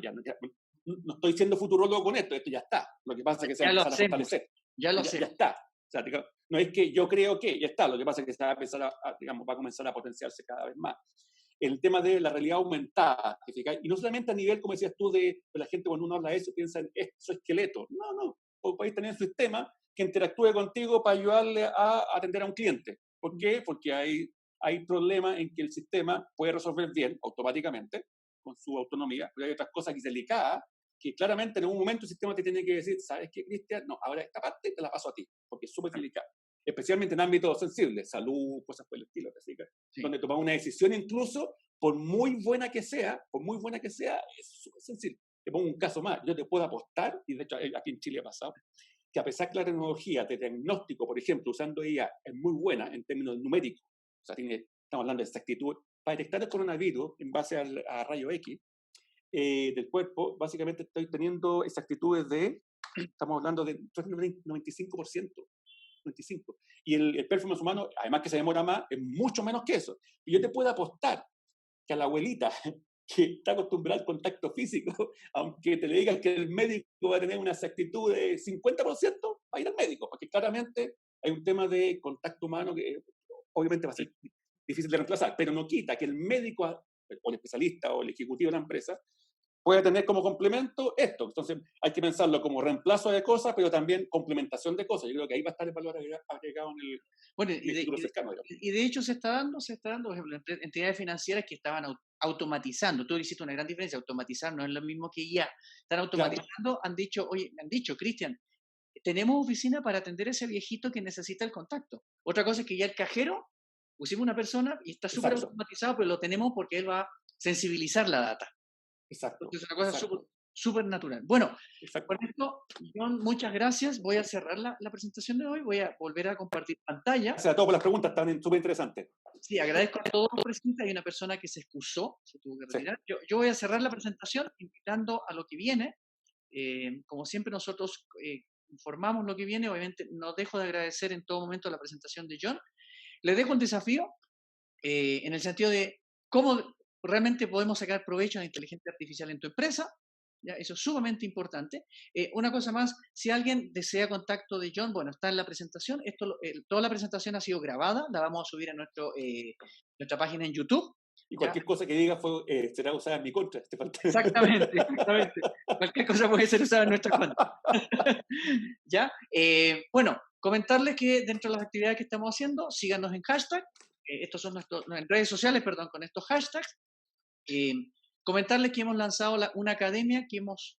no estoy siendo futurólogo con esto ya está. Lo que pasa es que se va a empezar a fortalecer. Ya está. O sea, no es que yo creo que ya está, lo que pasa es que se va a empezar digamos, va a comenzar a potenciarse cada vez más. El tema de la realidad aumentada, y no solamente a nivel, como decías tú, de la gente cuando uno habla de eso piensa en su esqueleto. No, podéis tener un sistema que interactúe contigo para ayudarle a atender a un cliente. ¿Por qué? Porque hay problemas en que el sistema puede resolver bien, automáticamente, con su autonomía, pero hay otras cosas que se delicadas, que claramente en un momento el sistema te tiene que decir, ¿sabes qué, Cristian? No, ahora esta parte te la paso a ti, porque es súper delicada. Especialmente en ámbitos sensibles, salud, cosas por el estilo, así que, sí. Donde tomar una decisión incluso, por muy buena que sea, es súper sensible. Te pongo un caso más, yo te puedo apostar, y de hecho aquí en Chile ha pasado, que a pesar que la tecnología de diagnóstico, por ejemplo, usando ella, es muy buena en términos numéricos, o sea, estamos hablando de exactitud, para detectar el coronavirus en base a rayo X del cuerpo, básicamente estoy teniendo exactitudes estamos hablando de 95%. 95. Y el performance humano, además que se demora más, es mucho menos que eso. Y yo te puedo apostar que a la abuelita que está acostumbrada al contacto físico, aunque te le digan que el médico va a tener una exactitud de 50%, va a ir al médico, porque claramente hay un tema de contacto humano que obviamente va a ser difícil de reemplazar, pero no quita que el médico o el especialista o el ejecutivo de la empresa puede tener como complemento esto. Entonces hay que pensarlo como reemplazo de cosas, pero también complementación de cosas. Yo creo que ahí va a estar el valor agregado en el futuro cercano. Y de hecho se está dando, por ejemplo, entidades financieras que estaban automatizando. Tú hiciste una gran diferencia, automatizar no es lo mismo que ya. Están automatizando, claro. Me han dicho, Cristian, tenemos oficina para atender a ese viejito que necesita el contacto. Otra cosa es que ya el cajero, pusimos una persona y está súper automatizado, pero lo tenemos porque él va a sensibilizar la data. Exacto. Es una cosa súper natural. Bueno, con esto, John, muchas gracias. Voy a cerrar la presentación de hoy. Voy a volver a compartir pantalla. Gracias a todos por las preguntas, están súper interesantes. Sí, agradezco a todos los presentes. Hay una persona que se excusó, se tuvo que retirar. Sí. Yo voy a cerrar la presentación invitando a lo que viene. Como siempre nosotros informamos lo que viene. Obviamente no dejo de agradecer en todo momento la presentación de John. Les dejo un desafío en el sentido de cómo realmente podemos sacar provecho de la inteligencia artificial en tu empresa. ¿Ya? Eso es sumamente importante. Una cosa más, si alguien desea contacto de John, bueno, está en la presentación. Toda la presentación ha sido grabada, la vamos a subir a nuestra página en YouTube. Y ¿ya? cualquier cosa que diga será usada en mi contra. Exactamente, exactamente. Cualquier cosa puede ser usada en nuestra cuenta. ¿Ya? Bueno, comentarles que dentro de las actividades que estamos haciendo, síganos en hashtag, estos son en redes sociales, perdón, con estos hashtags. Eh, Comentarles que hemos lanzado una academia, que hemos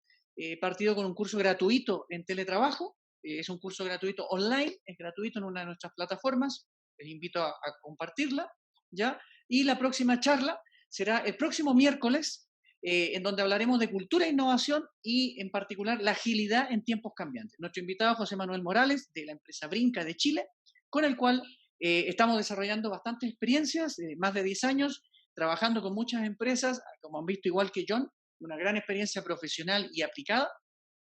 partido con un curso gratuito en teletrabajo. Es un curso gratuito online, es gratuito en una de nuestras plataformas. Les invito a compartirla, ¿ya? Y la próxima charla será el próximo miércoles, en donde hablaremos de cultura e innovación y, en particular, la agilidad en tiempos cambiantes. Nuestro invitado, José Manuel Morales, de la empresa Brinca de Chile, con el cual estamos desarrollando bastantes experiencias, más de 10 años, trabajando con muchas empresas, como han visto igual que John, una gran experiencia profesional y aplicada.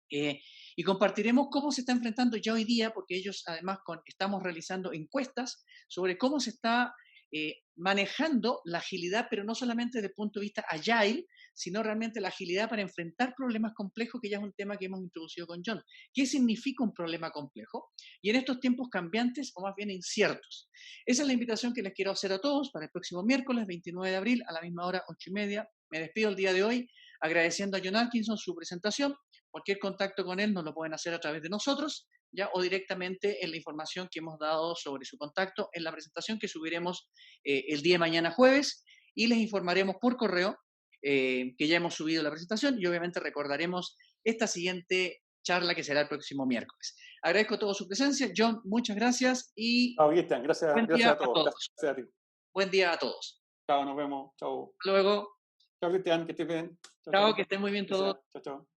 Y compartiremos cómo se está enfrentando ya hoy día, porque ellos además estamos realizando encuestas sobre cómo se está manejando la agilidad, pero no solamente desde el punto de vista agile, sino realmente la agilidad para enfrentar problemas complejos, que ya es un tema que hemos introducido con John. ¿Qué significa un problema complejo? Y en estos tiempos cambiantes, o más bien inciertos. Esa es la invitación que les quiero hacer a todos para el próximo miércoles 29 de abril, a la misma hora, 8:30. Me despido el día de hoy agradeciendo a John Atkinson su presentación. Cualquier contacto con él nos lo pueden hacer a través de nosotros, ¿ya? O directamente en la información que hemos dado sobre su contacto en la presentación que subiremos el día de mañana jueves, y les informaremos por correo que ya hemos subido la presentación, y obviamente recordaremos esta siguiente charla que será el próximo miércoles. Agradezco a todos su presencia. John, muchas gracias y Chao, Cristian. buen Gracias día a a todos. todos. Gracias a ti. Buen día a todos. Chao, nos vemos. Chao. Hasta luego. Chao, Cristian. Que estés bien. Chao, Chao, chao. que estén muy bien todos. Gracias. Chao, chao.